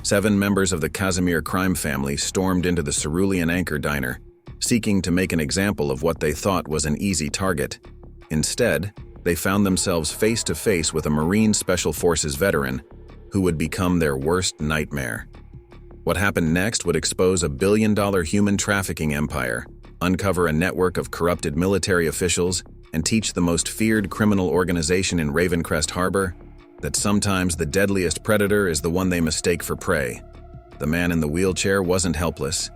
7 members of the Kazimir crime family stormed into the Cerulean Anchor Diner, seeking to make an example of what they thought was an easy target. Instead, they found themselves face to face with a Marine Special Forces veteran who would become their worst nightmare. What happened next would expose a billion-dollar human trafficking empire, uncover a network of corrupted military officials, and teach the most feared criminal organization in Ravencrest Harbor that sometimes the deadliest predator is the one they mistake for prey. The man in the wheelchair wasn't helpless.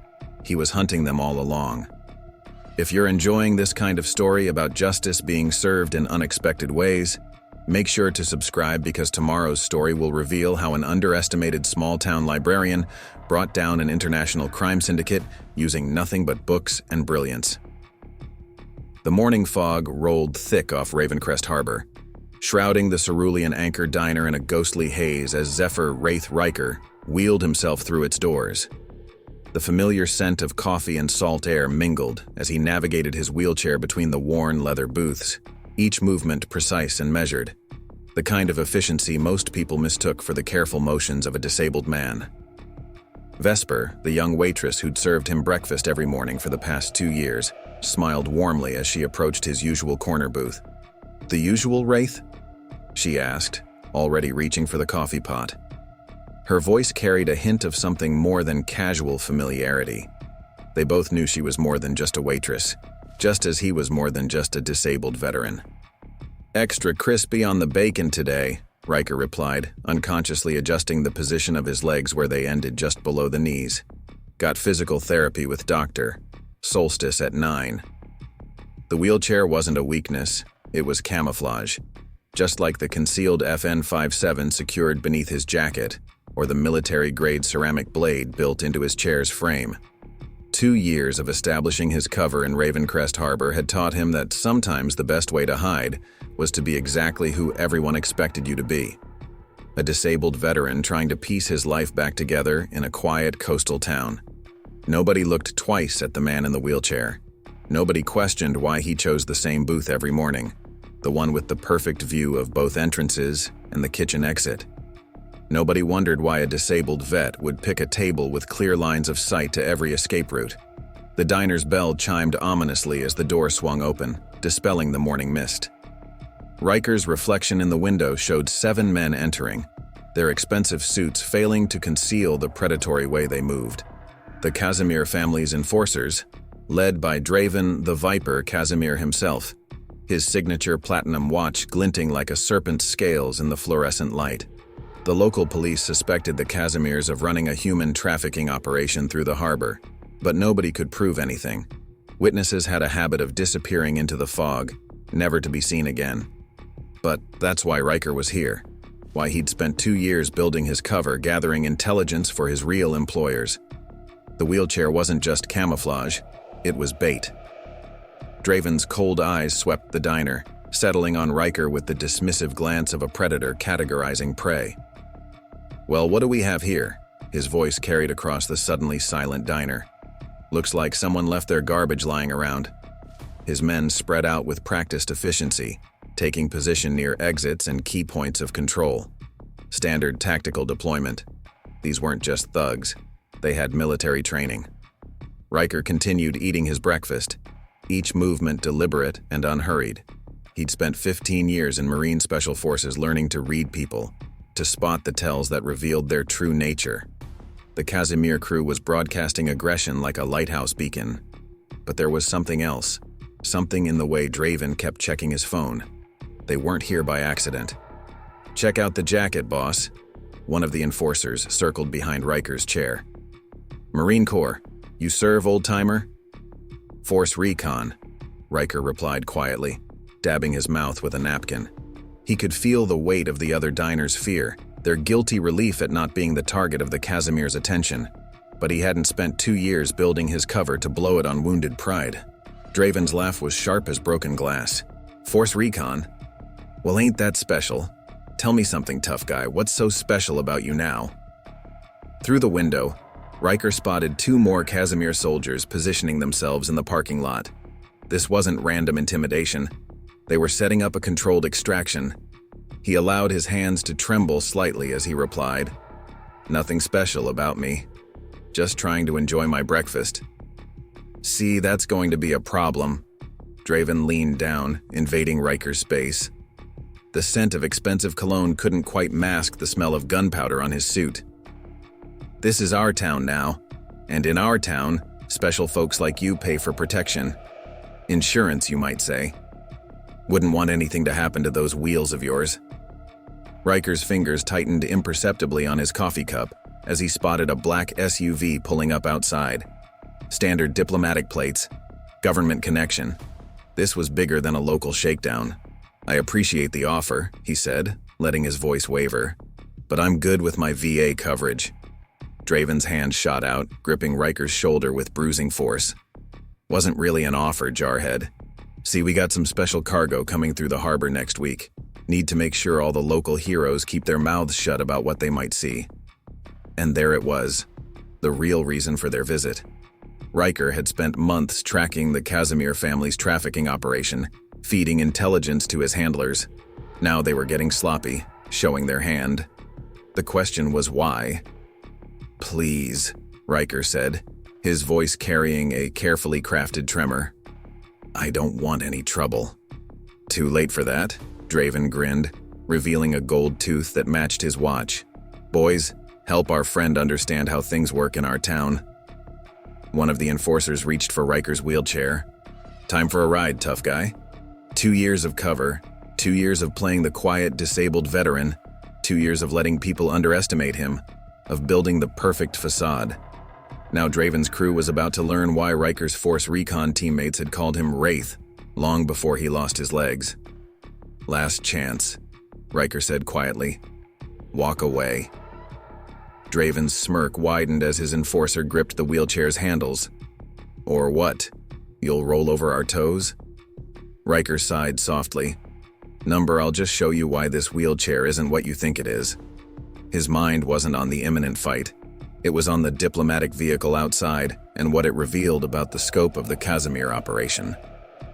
He was hunting them all along. If you're enjoying this kind of story about justice being served in unexpected ways, make sure to subscribe because tomorrow's story will reveal how an underestimated small-town librarian brought down an international crime syndicate using nothing but books and brilliance. The morning fog rolled thick off Ravencrest Harbor, shrouding the Cerulean Anchor Diner in a ghostly haze as Zephyr, Wraith, Ryker wheeled himself through its doors. The familiar scent of coffee and salt air mingled as he navigated his wheelchair between the worn leather booths, each movement precise and measured, the kind of efficiency most people mistook for the careful motions of a disabled man. Vesper, the young waitress who'd served him breakfast every morning for the past 2 years, smiled warmly as she approached his usual corner booth. "The usual, Wraith?" she asked, already reaching for the coffee pot. Her voice carried a hint of something more than casual familiarity. They both knew she was more than just a waitress, just as he was more than just a disabled veteran. "Extra crispy on the bacon today," Ryker replied, unconsciously adjusting the position of his legs where they ended just below the knees. "Got physical therapy with Dr. Solstice at 9. The wheelchair wasn't a weakness, it was camouflage. Just like the concealed FN-57 secured beneath his jacket, or the military-grade ceramic blade built into his chair's frame. 2 years of establishing his cover in Ravencrest Harbor had taught him that sometimes the best way to hide was to be exactly who everyone expected you to be. A disabled veteran trying to piece his life back together in a quiet coastal town. Nobody looked twice at the man in the wheelchair. Nobody questioned why he chose the same booth every morning, the one with the perfect view of both entrances and the kitchen exit. Nobody wondered why a disabled vet would pick a table with clear lines of sight to every escape route. The diner's bell chimed ominously as the door swung open, dispelling the morning mist. Ryker's reflection in the window showed 7 men entering, their expensive suits failing to conceal the predatory way they moved. The Kazimir family's enforcers, led by Draven the Viper Kazimir himself, his signature platinum watch glinting like a serpent's scales in the fluorescent light. The local police suspected the Kazimirs of running a human trafficking operation through the harbor, but nobody could prove anything. Witnesses had a habit of disappearing into the fog, never to be seen again. But that's why Ryker was here, why he'd spent 2 years building his cover, gathering intelligence for his real employers. The wheelchair wasn't just camouflage, it was bait. Draven's cold eyes swept the diner, settling on Ryker with the dismissive glance of a predator categorizing prey. "Well, what do we have here?" His voice carried across the suddenly silent diner. "Looks like someone left their garbage lying around." His men spread out with practiced efficiency, taking position near exits and key points of control. Standard tactical deployment. These weren't just thugs. They had military training. Ryker continued eating his breakfast, each movement deliberate and unhurried. He'd spent 15 years in Marine Special Forces learning to read people, to spot the tells that revealed their true nature. The Kazimir crew was broadcasting aggression like a lighthouse beacon. But there was something else, something in the way Draven kept checking his phone. They weren't here by accident. "Check out the jacket, boss." One of the enforcers circled behind Ryker's chair. "Marine Corps, you serve, old-timer?" "Force Recon," Ryker replied quietly, dabbing his mouth with a napkin. He could feel the weight of the other diner's fear, their guilty relief at not being the target of the Kazimir's attention. But he hadn't spent 2 years building his cover to blow it on wounded pride. Draven's laugh was sharp as broken glass. "Force Recon? Well, ain't that special? Tell me something, tough guy. What's so special about you now?" Through the window, Ryker spotted 2 more Kazimir soldiers positioning themselves in the parking lot. This wasn't random intimidation. They were setting up a controlled extraction. He allowed his hands to tremble slightly as he replied, Nothing special about me. Just trying to enjoy my breakfast. See, that's going to be a problem. Draven leaned down, invading Ryker's space. The scent of expensive cologne couldn't quite mask the smell of gunpowder on his suit. This is our town now, and in our town, special folks like you pay for protection. Insurance, you might say. Wouldn't want anything to happen to those wheels of yours. Ryker's fingers tightened imperceptibly on his coffee cup as he spotted a black SUV pulling up outside. Standard diplomatic plates, government connection. This was bigger than a local shakedown. I appreciate the offer, he said, letting his voice waver. But I'm good with my VA coverage. Draven's hand shot out, gripping Ryker's shoulder with bruising force. Wasn't really an offer, Jarhead. See, we got some special cargo coming through the harbor next week. Need to make sure all the local heroes keep their mouths shut about what they might see. And there it was, the real reason for their visit. Ryker had spent months tracking the Kazimir family's trafficking operation, feeding intelligence to his handlers. Now they were getting sloppy, showing their hand. The question was why. Please, Ryker said, his voice carrying a carefully crafted tremor. I don't want any trouble. Too late for that, Draven grinned, revealing a gold tooth that matched his watch. Boys, help our friend understand how things work in our town. One of the enforcers reached for Ryker's wheelchair. Time for a ride, tough guy. 2 years of cover, 2 years of playing the quiet, disabled veteran, 2 years of letting people underestimate him, of building the perfect facade. Now Draven's crew was about to learn why Ryker's Force Recon teammates had called him Wraith long before he lost his legs. Last chance, Ryker said quietly. Walk away. Draven's smirk widened as his enforcer gripped the wheelchair's handles. Or what? You'll roll over our toes? Ryker sighed softly. Number, I'll just show you why this wheelchair isn't what you think it is. His mind wasn't on the imminent fight. It was on the diplomatic vehicle outside and what it revealed about the scope of the Kazimir operation.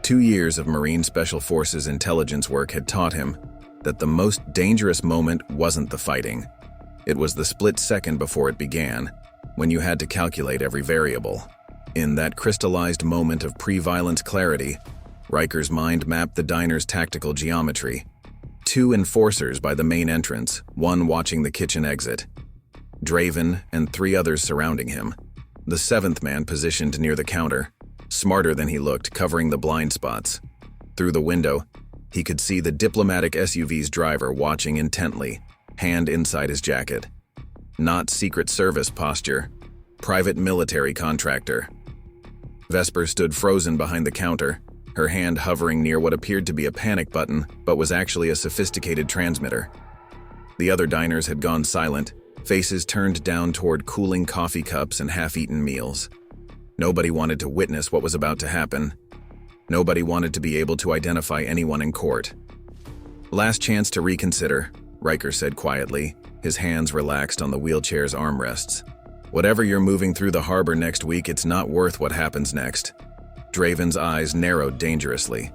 2 years of Marine Special Forces intelligence work had taught him that the most dangerous moment wasn't the fighting. It was the split second before it began, when you had to calculate every variable. In that crystallized moment of pre-violence clarity, Ryker's mind mapped the diner's tactical geometry. 2 enforcers by the main entrance, 1 watching the kitchen exit. Draven and 3 others surrounding him. The 7th man positioned near the counter, smarter than he looked, covering the blind spots. Through the window, he could see the diplomatic SUV's driver watching intently, hand inside his jacket. Not Secret Service posture, private military contractor. Vesper stood frozen behind the counter, her hand hovering near what appeared to be a panic button, but was actually a sophisticated transmitter. The other diners had gone silent, faces turned down toward cooling coffee cups and half-eaten meals. Nobody wanted to witness what was about to happen. Nobody wanted to be able to identify anyone in court. Last chance to reconsider, Ryker said quietly, his hands relaxed on the wheelchair's armrests. Whatever you're moving through the harbor next week, it's not worth what happens next. Draven's eyes narrowed dangerously.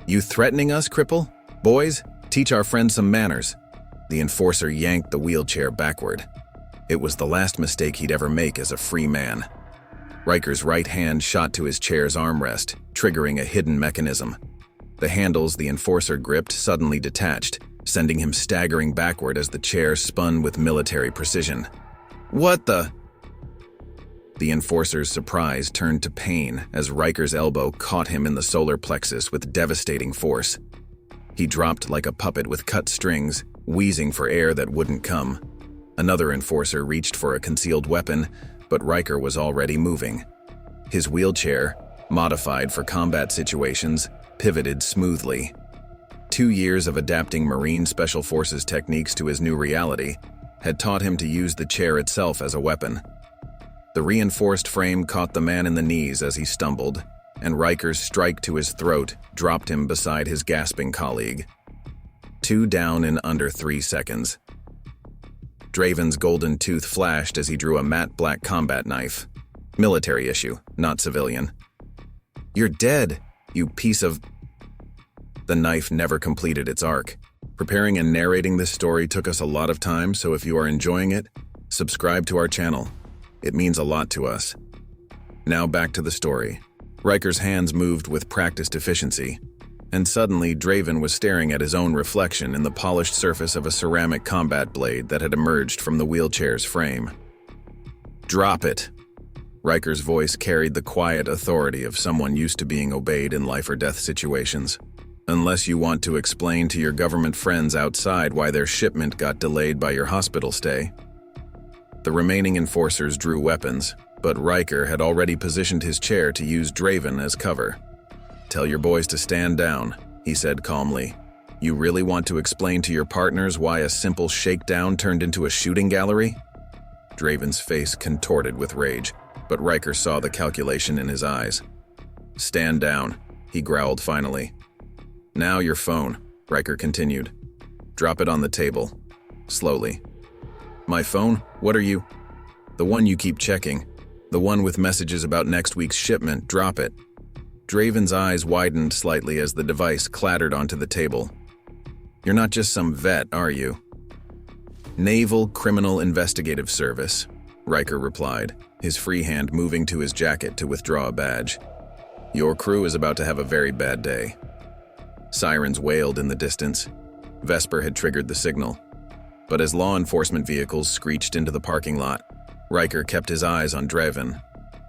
You threatening us, cripple? Boys, teach our friend some manners. The enforcer yanked the wheelchair backward. It was the last mistake he'd ever make as a free man. Ryker's right hand shot to his chair's armrest, triggering a hidden mechanism. The handles the enforcer gripped suddenly detached, sending him staggering backward as the chair spun with military precision. What the? The enforcer's surprise turned to pain as Ryker's elbow caught him in the solar plexus with devastating force. He dropped like a puppet with cut strings, wheezing for air that wouldn't come. Another enforcer reached for a concealed weapon, but Ryker was already moving. His wheelchair, modified for combat situations, pivoted smoothly. 2 years of adapting Marine Special Forces techniques to his new reality had taught him to use the chair itself as a weapon. The reinforced frame caught the man in the knees as he stumbled, and Ryker's strike to his throat dropped him beside his gasping colleague. 2 down in under 3 seconds. Draven's golden tooth flashed as he drew a matte black combat knife. Military issue, not civilian. You're dead, you piece of... The knife never completed its arc. Preparing and narrating this story took us a lot of time, so if you are enjoying it, subscribe to our channel. It means a lot to us. Now back to the story. Ryker's hands moved with practiced efficiency, and suddenly Draven was staring at his own reflection in the polished surface of a ceramic combat blade that had emerged from the wheelchair's frame. "Drop it." Ryker's voice carried the quiet authority of someone used to being obeyed in life-or-death situations. "Unless you want to explain to your government friends outside why their shipment got delayed by your hospital stay." The remaining enforcers drew weapons, but Ryker had already positioned his chair to use Draven as cover. "Tell your boys to stand down," he said calmly. "You really want to explain to your partners why a simple shakedown turned into a shooting gallery?" Draven's face contorted with rage, but Ryker saw the calculation in his eyes. "Stand down," he growled finally. "Now your phone," Ryker continued. "Drop it on the table. Slowly." "My phone? What are you?" "The one you keep checking. The one with messages about next week's shipment. Drop it." Draven's eyes widened slightly as the device clattered onto the table. "You're not just some vet, are you?" "Naval Criminal Investigative Service," Ryker replied, his free hand moving to his jacket to withdraw a badge. "Your crew is about to have a very bad day." Sirens wailed in the distance. Vesper had triggered the signal. But as law enforcement vehicles screeched into the parking lot, Ryker kept his eyes on Draven.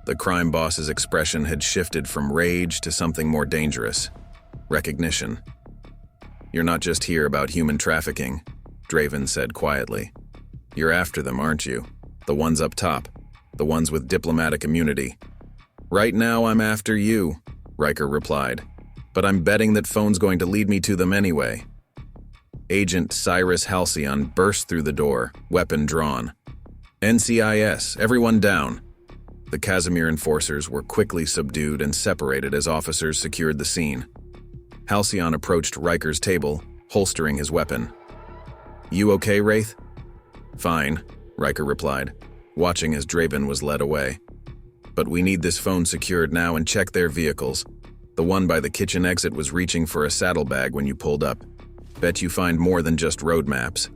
The crime boss's expression had shifted from rage to something more dangerous: recognition. "You're not just here about human trafficking," Draven said quietly. "You're after them, aren't you? The ones up top. The ones with diplomatic immunity." "Right now I'm after you," Ryker replied. "But I'm betting that phone's going to lead me to them anyway." Agent Cyrus Halcyon burst through the door, weapon drawn. "NCIS, everyone down." The Kazimir enforcers were quickly subdued and separated as officers secured the scene. Halcyon approached Ryker's table, holstering his weapon. "You okay, Wraith?" "Fine," Ryker replied, watching as Draven was led away. "But we need this phone secured now and check their vehicles. The one by the kitchen exit was reaching for a saddlebag when you pulled up. Bet you find more than just road maps."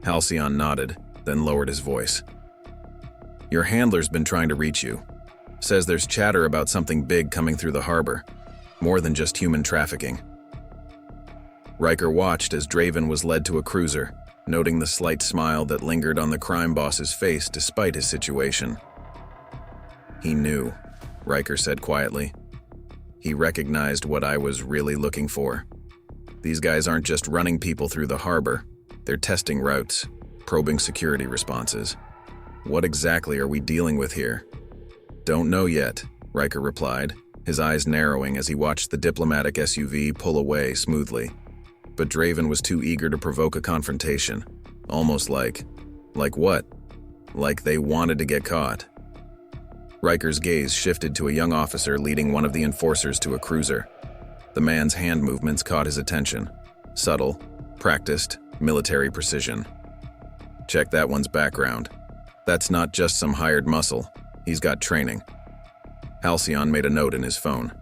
Halcyon nodded, then lowered his voice. "Your handler's been trying to reach you. Says there's chatter about something big coming through the harbor. More than just human trafficking." Ryker watched as Draven was led to a cruiser, noting the slight smile that lingered on the crime boss's face despite his situation. "He knew," Ryker said quietly. "He recognized what I was really looking for. These guys aren't just running people through the harbor. They're testing routes, probing security responses. What exactly are we dealing with here?" "Don't know yet," Ryker replied, his eyes narrowing as he watched the diplomatic SUV pull away smoothly. But Draven was too eager to provoke a confrontation, almost like what? Like they wanted to get caught. Ryker's gaze shifted to a young officer leading one of the enforcers to a cruiser. The man's hand movements caught his attention. Subtle, practiced, military precision. "Check that one's background. That's not just some hired muscle. He's got training." Halcyon made a note in his phone.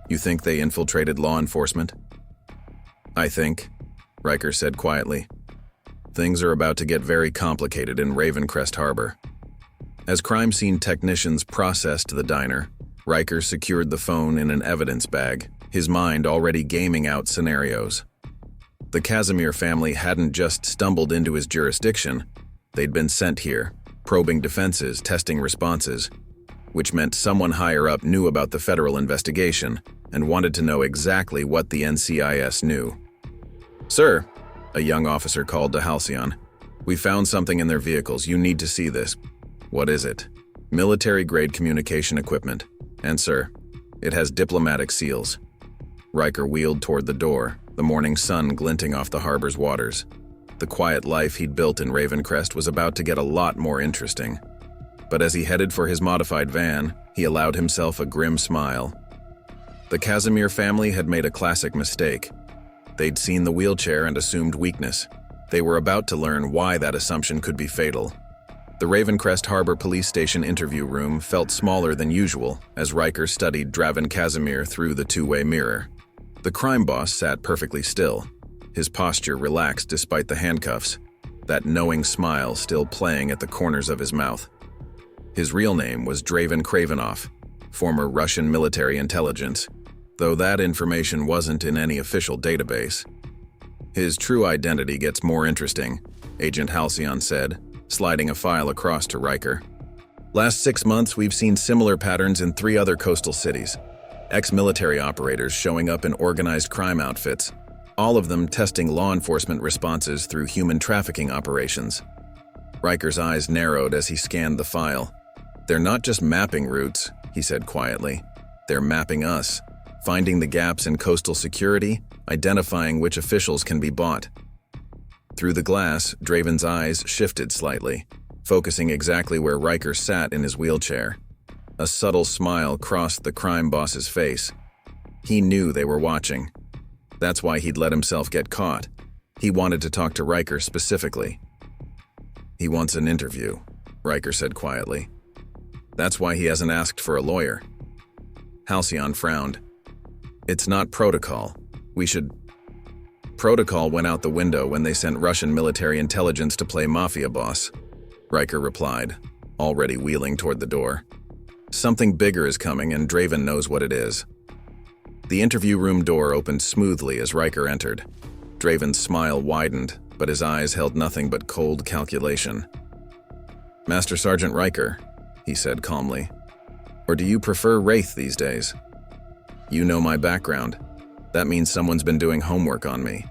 "You think they infiltrated law enforcement?" "I think," Ryker said quietly. "Things are about to get very complicated in Ravencrest Harbor." As crime scene technicians processed the diner, Ryker secured the phone in an evidence bag, his mind already gaming out scenarios. The Kazimir family hadn't just stumbled into his jurisdiction. They'd been sent here, probing defenses, testing responses, which meant someone higher up knew about the federal investigation and wanted to know exactly what the NCIS knew. "Sir," a young officer called to Halcyon, "we found something in their vehicles. You need to see this." "What is it?" "Military-grade communication equipment. And sir, it has diplomatic seals." Ryker wheeled toward the door, the morning sun glinting off the harbor's waters. The quiet life he'd built in Ravencrest was about to get a lot more interesting. But as he headed for his modified van, he allowed himself a grim smile. The Kazimir family had made a classic mistake. They'd seen the wheelchair and assumed weakness. They were about to learn why that assumption could be fatal. The Ravencrest Harbor police station interview room felt smaller than usual as Ryker studied Draven Kazimir through the two-way mirror. The crime boss sat perfectly still, his posture relaxed despite the handcuffs. that knowing smile still playing at the corners of his mouth. His real name was Draven Kravinoff, former Russian military intelligence, though that information wasn't in any official database. His true identity gets more interesting, Agent Halcyon said, sliding a file across to Ryker. Last 6 months, we've seen similar patterns in 3 other coastal cities. Ex-military operators showing up in organized crime outfits, all of them testing law enforcement responses through human trafficking operations. Ryker's eyes narrowed as he scanned the file. They're not just mapping routes, he said quietly. They're mapping us, finding the gaps in coastal security, identifying which officials can be bought. Through the glass, Draven's eyes shifted slightly, focusing exactly where Ryker sat in his wheelchair. A subtle smile crossed the crime boss's face. He knew they were watching. That's why he'd let himself get caught. He wanted to talk to Ryker specifically. He wants an interview, Ryker said quietly. That's why he hasn't asked for a lawyer. Halcyon frowned. It's not protocol. Protocol went out the window when they sent Russian military intelligence to play Mafia boss, Ryker replied, already wheeling toward the door. Something bigger is coming and Draven knows what it is. The interview room door opened smoothly as Ryker entered. Draven's smile widened, but his eyes held nothing but cold calculation. Master Sergeant Ryker, he said calmly. Or do you prefer Wraith these days? You know my background. That means someone's been doing homework on me.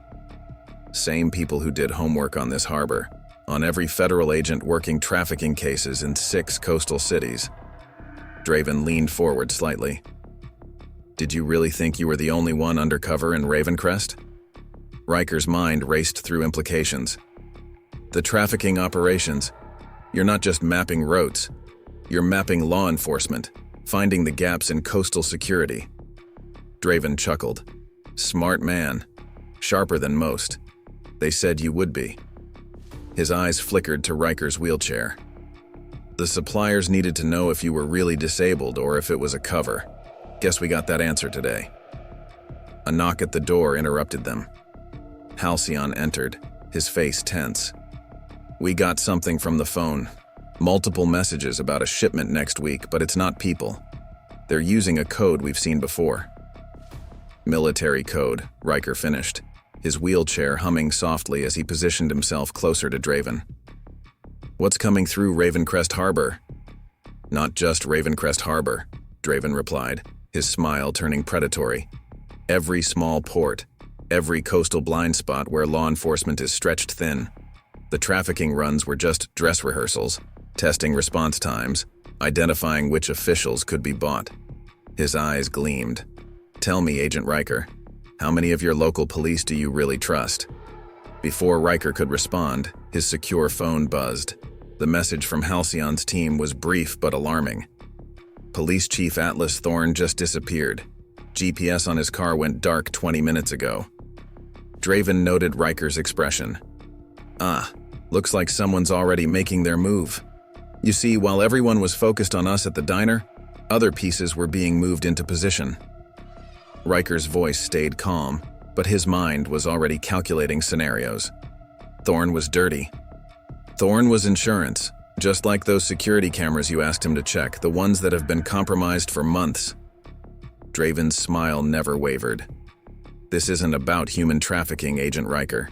Same people who did homework on this harbor, on every federal agent working trafficking cases in 6 coastal cities. Draven leaned forward slightly. Did you really think you were the only one undercover in Ravencrest? Ryker's mind raced through implications. The trafficking operations. You're not just mapping routes. You're mapping law enforcement, finding the gaps in coastal security. Draven chuckled. Smart man. Sharper than most. They said you would be. His eyes flickered to Ryker's wheelchair. The suppliers needed to know if you were really disabled or if it was a cover. Guess we got that answer today. A knock at the door interrupted them. Halcyon entered, his face tense. We got something from the phone. Multiple messages about a shipment next week, but it's not people. They're using a code we've seen before. Military code, Ryker finished, his wheelchair humming softly as he positioned himself closer to Draven. What's coming through Ravencrest Harbor? Not just Ravencrest Harbor, Draven replied, his smile turning predatory. Every small port, every coastal blind spot where law enforcement is stretched thin. The trafficking runs were just dress rehearsals, testing response times, identifying which officials could be bought. His eyes gleamed. Tell me, Agent Ryker, how many of your local police do you really trust? Before Ryker could respond, his secure phone buzzed. The message from Halcyon's team was brief but alarming. Police Chief Atlas Thorne just disappeared. GPS on his car went dark 20 minutes ago. Draven noted Ryker's expression. Looks like someone's already making their move. You see, while everyone was focused on us at the diner, other pieces were being moved into position. Ryker's voice stayed calm, but his mind was already calculating scenarios. Thorne was dirty. Thorne was insurance, just like those security cameras you asked him to check, the ones that have been compromised for months. Draven's smile never wavered. This isn't about human trafficking, Agent Ryker.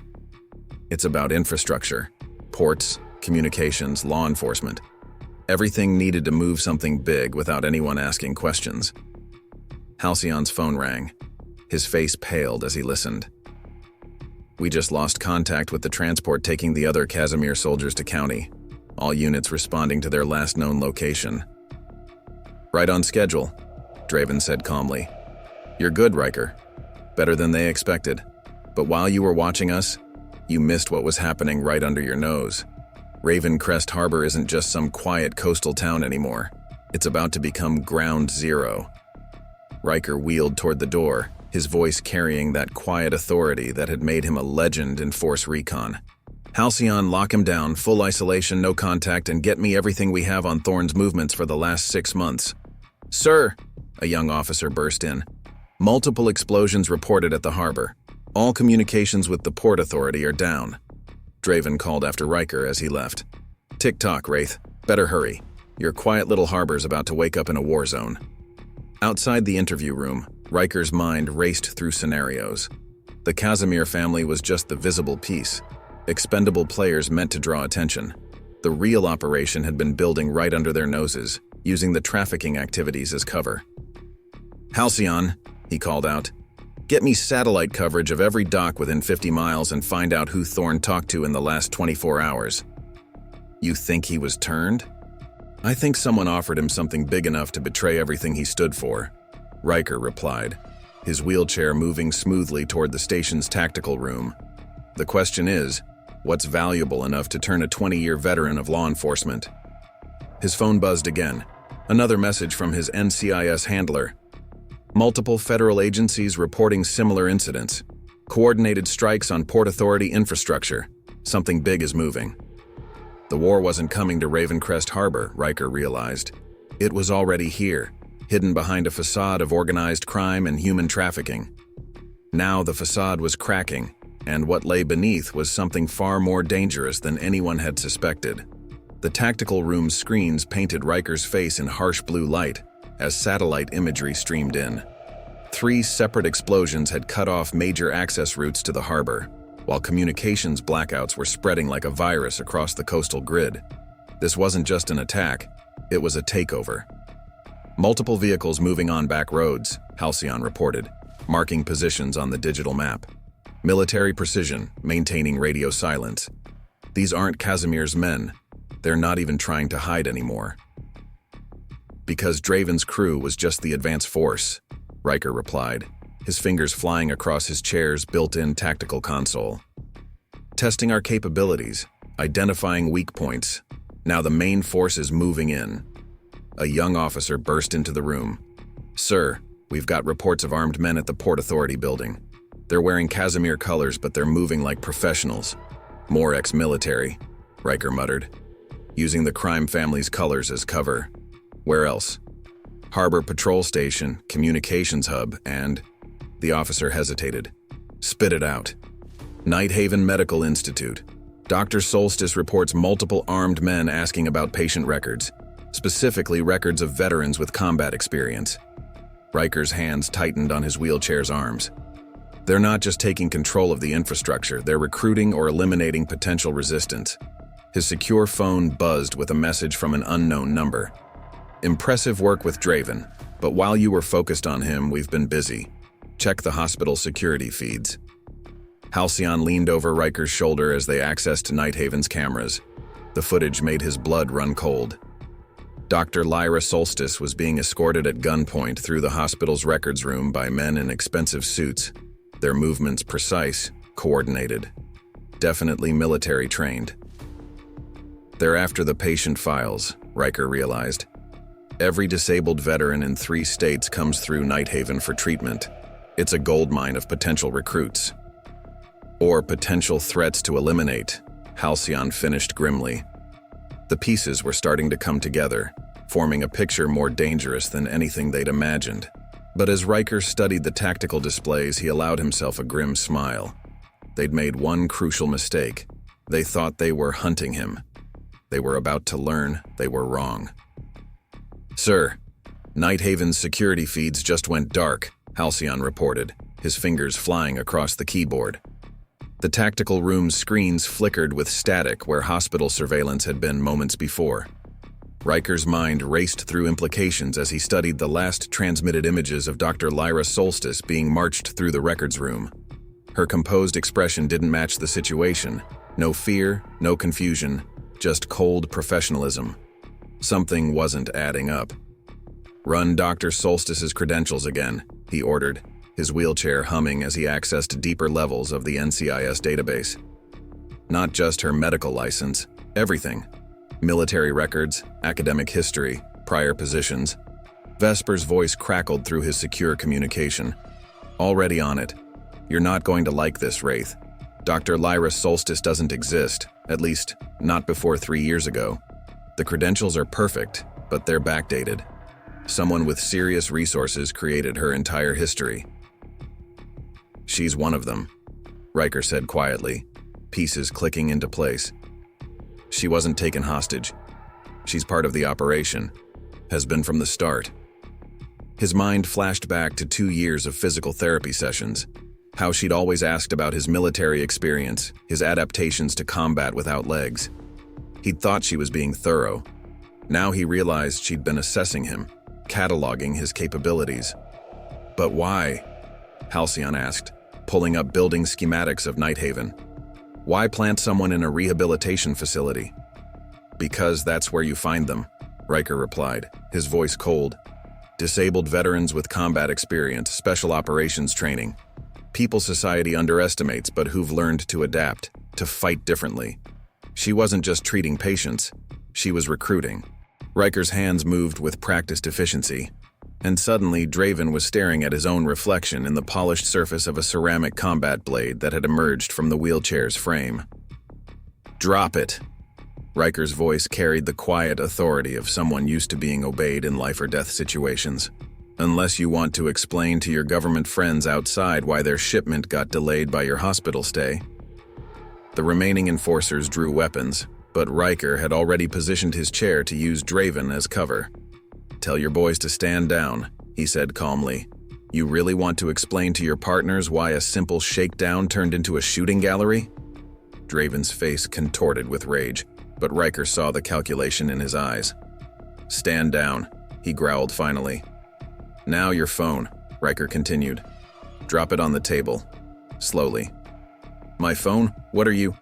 It's about infrastructure, ports, communications, law enforcement. Everything needed to move something big without anyone asking questions. Halcyon's phone rang. His face paled as he listened. We just lost contact with the transport taking the other Kazimir soldiers to county. All units responding to their last known location. Right on schedule, Draven said calmly. You're good, Ryker. Better than they expected. But while you were watching us, you missed what was happening right under your nose. Ravencrest Harbor isn't just some quiet coastal town anymore. It's about to become ground zero. Ryker wheeled toward the door, his voice carrying that quiet authority that had made him a legend in Force Recon. Halcyon, lock him down, full isolation, no contact, and get me everything we have on Thorne's movements for the last 6 months. Sir, a young officer burst in. Multiple explosions reported at the harbor. All communications with the Port Authority are down. Draven called after Ryker as he left. "Tick-tock, Wraith. Better hurry. Your quiet little harbor's about to wake up in a war zone." Outside the interview room, Ryker's mind raced through scenarios. The Kazimir family was just the visible piece. Expendable players meant to draw attention. The real operation had been building right under their noses, using the trafficking activities as cover. "Halcyon," he called out, "get me satellite coverage of every dock within 50 miles and find out who Thorne talked to in the last 24 hours. "You think he was turned?" "I think someone offered him something big enough to betray everything he stood for," Ryker replied, his wheelchair moving smoothly toward the station's tactical room. "The question is, what's valuable enough to turn a 20-year veteran of law enforcement?" His phone buzzed again. Another message from his NCIS handler. "Multiple federal agencies reporting similar incidents. Coordinated strikes on Port Authority infrastructure. Something big is moving." The war wasn't coming to Ravencrest Harbor, Ryker realized. It was already here, hidden behind a facade of organized crime and human trafficking. Now the facade was cracking, and what lay beneath was something far more dangerous than anyone had suspected. The tactical room's screens painted Ryker's face in harsh blue light as satellite imagery streamed in. 3 separate explosions had cut off major access routes to the harbor, while communications blackouts were spreading like a virus across the coastal grid. This wasn't just an attack, it was a takeover. Multiple vehicles moving on back roads, Halcyon reported, marking positions on the digital map. Military precision, maintaining radio silence. These aren't Kazimir's men. They're not even trying to hide anymore. "Because Draven's crew was just the advance force," Ryker replied, his fingers flying across his chair's built-in tactical console. "Testing our capabilities, identifying weak points. Now the main force is moving in." A young officer burst into the room. "Sir, we've got reports of armed men at the Port Authority building. They're wearing Kazimir colors, but they're moving like professionals. More ex-military," Ryker muttered, using the crime family's colors as cover. "Where else?" "Harbor Patrol Station, Communications Hub, and..." The officer hesitated. "Spit it out." "Nighthaven Medical Institute. Dr. Solstice reports multiple armed men asking about patient records, specifically records of veterans with combat experience." Ryker's hands tightened on his wheelchair's arms. "They're not just taking control of the infrastructure, they're recruiting or eliminating potential resistance." His secure phone buzzed with a message from an unknown number. "Impressive work with Draven, but while you were focused on him, we've been busy. Check the hospital security feeds." Halcyon leaned over Ryker's shoulder as they accessed Nighthaven's cameras. The footage made his blood run cold. Dr. Lyra Solstice was being escorted at gunpoint through the hospital's records room by men in expensive suits, their movements precise, coordinated. Definitely military trained. "They're after the patient files," Ryker realized. "Every disabled veteran in 3 states comes through Nighthaven for treatment. It's a goldmine of potential recruits." "Or potential threats to eliminate," Halcyon finished grimly. The pieces were starting to come together, forming a picture more dangerous than anything they'd imagined. But as Ryker studied the tactical displays, he allowed himself a grim smile. They'd made one crucial mistake. They thought they were hunting him. They were about to learn they were wrong. "Sir, Nighthaven's security feeds just went dark," Halcyon reported, his fingers flying across the keyboard. The tactical room's screens flickered with static where hospital surveillance had been moments before. Ryker's mind raced through implications as he studied the last transmitted images of Dr. Lyra Solstice being marched through the records room. Her composed expression didn't match the situation. No fear, no confusion, just cold professionalism. Something wasn't adding up. "Run Dr. Solstice's credentials again," he ordered, his wheelchair humming as he accessed deeper levels of the NCIS database. Not just her medical license, everything. Military records, academic history, prior positions. Vesper's voice crackled through his secure communication. "Already on it. You're not going to like this, Wraith. Dr. Lyra Solstice doesn't exist, at least not before 3 years ago. The credentials are perfect, but they're backdated. Someone with serious resources created her entire history." "She's one of them," Ryker said quietly, pieces clicking into place. She wasn't taken hostage. She's part of the operation. Has been from the start. His mind flashed back to 2 years of physical therapy sessions, how she'd always asked about his military experience, his adaptations to combat without legs. He'd thought she was being thorough. Now he realized she'd been assessing him, cataloging his capabilities. But why? Halcyon asked, pulling up building schematics of Nighthaven. Why plant someone in a rehabilitation facility? Because that's where you find them, Ryker replied, his voice cold. Disabled veterans with combat experience, special operations training. People society underestimates but who've learned to adapt, to fight differently. She wasn't just treating patients, she was recruiting. Ryker's hands moved with practiced efficiency, and suddenly Draven was staring at his own reflection in the polished surface of a ceramic combat blade that had emerged from the wheelchair's frame. "Drop it." Ryker's voice carried the quiet authority of someone used to being obeyed in life-or-death situations. "Unless you want to explain to your government friends outside why their shipment got delayed by your hospital stay." The remaining enforcers drew weapons, but Ryker had already positioned his chair to use Draven as cover. "Tell your boys to stand down," he said calmly. "You really want to explain to your partners why a simple shakedown turned into a shooting gallery?" Draven's face contorted with rage, but Ryker saw the calculation in his eyes. "Stand down," he growled finally. "Now your phone," Ryker continued. "Drop it on the table. Slowly." "My phone? What are you?"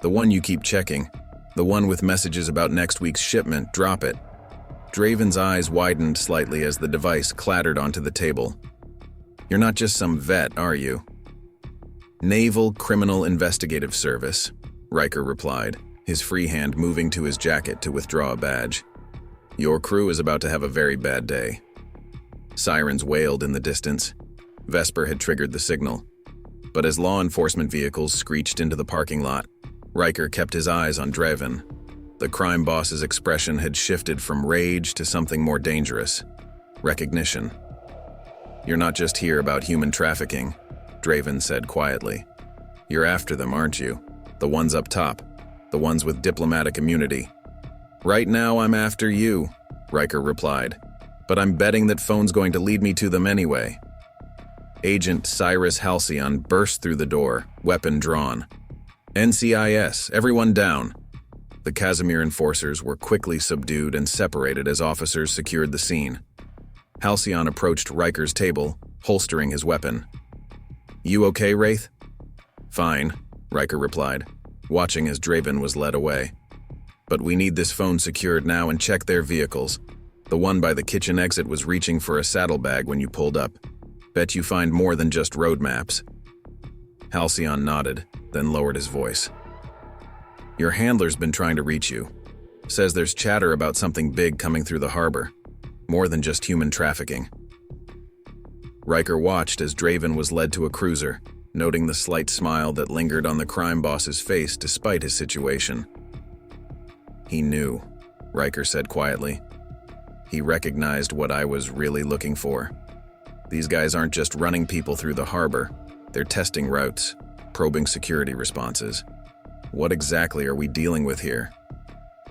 "The one you keep checking. The one with messages about next week's shipment. Drop it." Draven's eyes widened slightly as the device clattered onto the table. "You're not just some vet, are you?" "Naval Criminal Investigative Service," Ryker replied, his free hand moving to his jacket to withdraw a badge. "Your crew is about to have a very bad day." Sirens wailed in the distance. Vesper had triggered the signal. But as law enforcement vehicles screeched into the parking lot, Ryker kept his eyes on Draven. The crime boss's expression had shifted from rage to something more dangerous. Recognition. "You're not just here about human trafficking," Draven said quietly. "You're after them, aren't you? The ones up top. The ones with diplomatic immunity." "Right now I'm after you," Ryker replied. "But I'm betting that phone's going to lead me to them anyway." Agent Cyrus Halcyon burst through the door, weapon drawn. "NCIS, everyone down." The Kazimir enforcers were quickly subdued and separated as officers secured the scene. Halcyon approached Ryker's table, holstering his weapon. "You okay, Wraith?" "Fine," Ryker replied, watching as Draven was led away. "But we need this phone secured now and check their vehicles. The one by the kitchen exit was reaching for a saddlebag when you pulled up. Bet you find more than just road maps." Halcyon nodded, then lowered his voice. "Your handler's been trying to reach you. Says there's chatter about something big coming through the harbor. More than just human trafficking." Ryker watched as Draven was led to a cruiser, noting the slight smile that lingered on the crime boss's face despite his situation. "He knew," Ryker said quietly. "He recognized what I was really looking for. These guys aren't just running people through the harbor. They're testing routes, probing security responses. What exactly are we dealing with here?"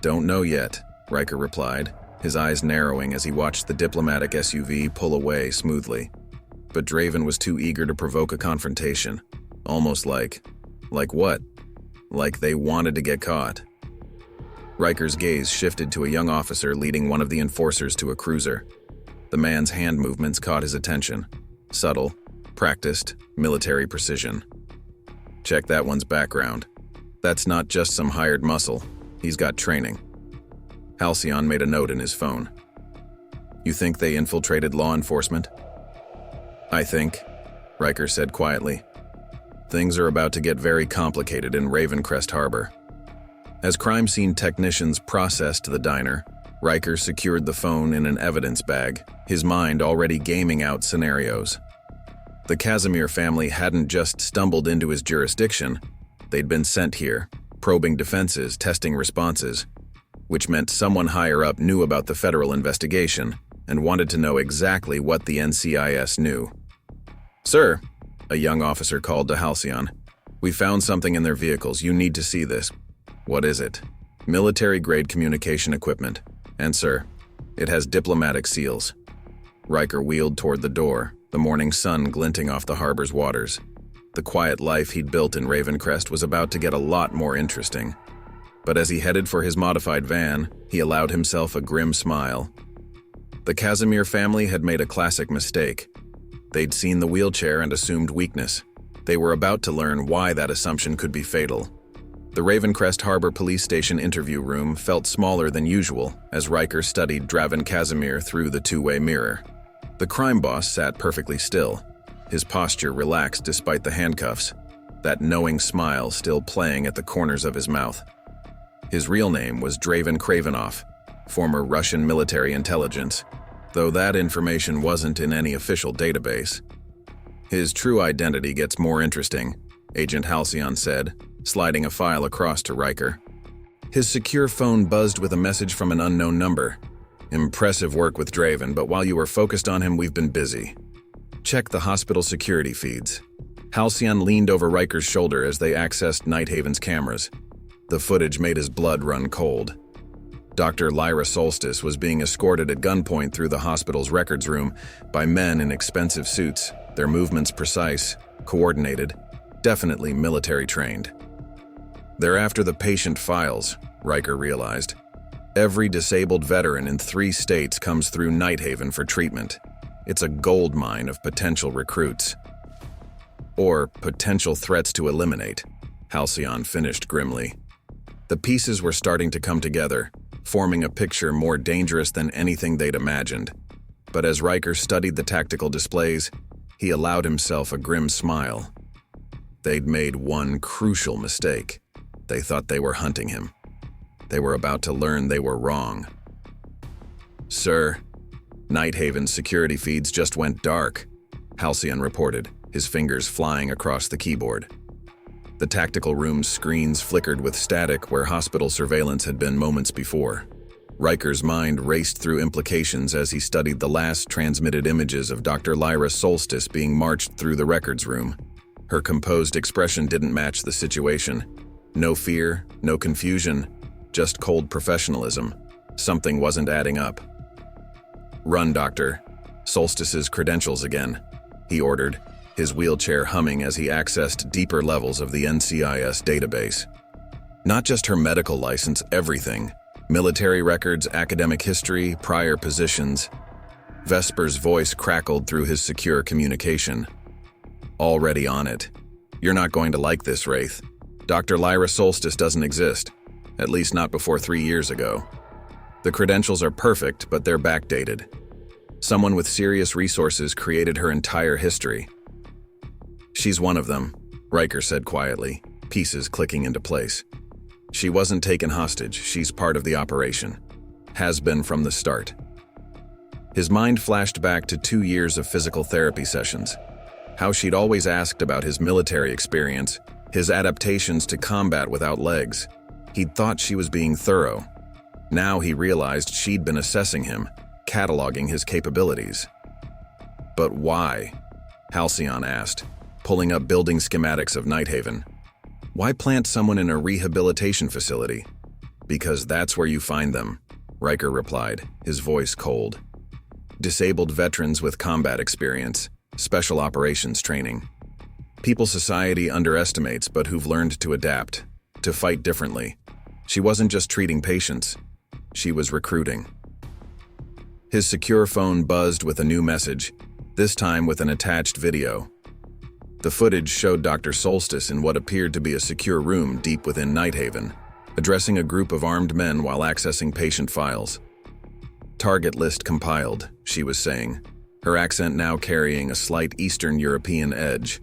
"Don't know yet," Ryker replied, his eyes narrowing as he watched the diplomatic SUV pull away smoothly. But Draven was too eager to provoke a confrontation, almost like what? Like they wanted to get caught. Ryker's gaze shifted to a young officer leading one of the enforcers to a cruiser. The man's hand movements caught his attention. Subtle, practiced, military precision. "Check that one's background. That's not just some hired muscle. He's got training." Halcyon made a note in his phone. "You think they infiltrated law enforcement?" "I think," Ryker said quietly. "Things are about to get very complicated in Ravencrest Harbor." As crime scene technicians processed the diner, Ryker secured the phone in an evidence bag, his mind already gaming out scenarios. The Kazimir family hadn't just stumbled into his jurisdiction, they'd been sent here, probing defenses, testing responses, which meant someone higher up knew about the federal investigation and wanted to know exactly what the NCIS knew. "Sir," a young officer called to Halcyon, We found something in their vehicles. You need to see this. What is it? Military-grade communication equipment. And sir, it has diplomatic seals. Ryker wheeled toward the door, the morning sun glinting off the harbor's waters. The quiet life he'd built in Ravencrest was about to get a lot more interesting. But as he headed for his modified van, he allowed himself a grim smile. The Kazimir family had made a classic mistake. They'd seen the wheelchair and assumed weakness. They were about to learn why that assumption could be fatal. The Ravencrest Harbor police station interview room felt smaller than usual as Ryker studied Kazimir through the two-way mirror. The crime boss sat perfectly still, his posture relaxed despite the handcuffs, that knowing smile still playing at the corners of his mouth. His real name was Draven Kravinoff, former Russian military intelligence, though that information wasn't in any official database. His true identity gets more interesting, Agent Halcyon said, sliding a file across to Ryker. His secure phone buzzed with a message from an unknown number. Impressive work with Draven, but while you were focused on him, we've been busy. Check the hospital security feeds. Halcyon leaned over Ryker's shoulder as they accessed Nighthaven's cameras. The footage made his blood run cold. Dr. Lyra Solstice was being escorted at gunpoint through the hospital's records room by men in expensive suits, their movements precise, coordinated, definitely military trained. They're after the patient files, Ryker realized. Every disabled veteran in 3 states comes through Nighthaven for treatment. It's a gold mine of potential recruits. Or potential threats to eliminate, Halcyon finished grimly. The pieces were starting to come together, forming a picture more dangerous than anything they'd imagined. But as Ryker studied the tactical displays, he allowed himself a grim smile. They'd made one crucial mistake. They thought they were hunting him. They were about to learn they were wrong. Sir, Nighthaven's security feeds just went dark, Halcyon reported, his fingers flying across the keyboard. The tactical room's screens flickered with static where hospital surveillance had been moments before. Ryker's mind raced through implications as he studied the last transmitted images of Dr. Lyra Solstice being marched through the records room. Her composed expression didn't match the situation. No fear, no confusion, just cold professionalism. Something wasn't adding up. Run, Doctor. Solstice's credentials again, he ordered, his wheelchair humming as he accessed deeper levels of the NCIS database. Not just her medical license, everything. Military records, academic history, prior positions. Vesper's voice crackled through his secure communication. Already on it. You're not going to like this, Wraith. Dr. Lyra Solstice doesn't exist. At least not before 3 years ago. The credentials are perfect, but they're backdated. Someone with serious resources created her entire history. She's one of them, Ryker said quietly, pieces clicking into place. She wasn't taken hostage, she's part of the operation. Has been from the start. His mind flashed back to 2 years of physical therapy sessions. How she'd always asked about his military experience, his adaptations to combat without legs. He'd thought she was being thorough. Now he realized she'd been assessing him, cataloging his capabilities. But why? Halcyon asked, pulling up building schematics of Nighthaven. Why plant someone in a rehabilitation facility? Because that's where you find them, Ryker replied, his voice cold. Disabled veterans with combat experience, special operations training. People society underestimates but who've learned to adapt, to fight differently. She wasn't just treating patients, she was recruiting. His secure phone buzzed with a new message, this time with an attached video. The footage showed Dr. Solstice in what appeared to be a secure room deep within Nighthaven, addressing a group of armed men while accessing patient files. Target list compiled, she was saying, her accent now carrying a slight Eastern European edge.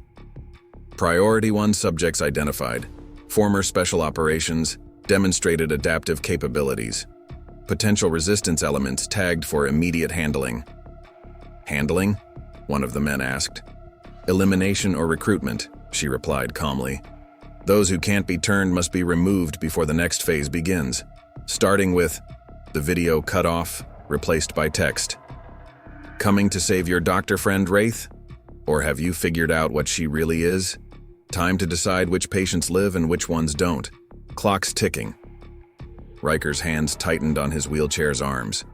Priority 1 subjects identified. Former special operations, demonstrated adaptive capabilities. Potential resistance elements tagged for immediate handling. Handling? One of the men asked. Elimination or recruitment, she replied calmly. Those who can't be turned must be removed before the next phase begins. Starting with, the video cut off, replaced by text. Coming to save your doctor friend, Wraith? Or have you figured out what she really is? Time to decide which patients live and which ones don't. Clock's ticking. Ryker's hands tightened on his wheelchair's arms.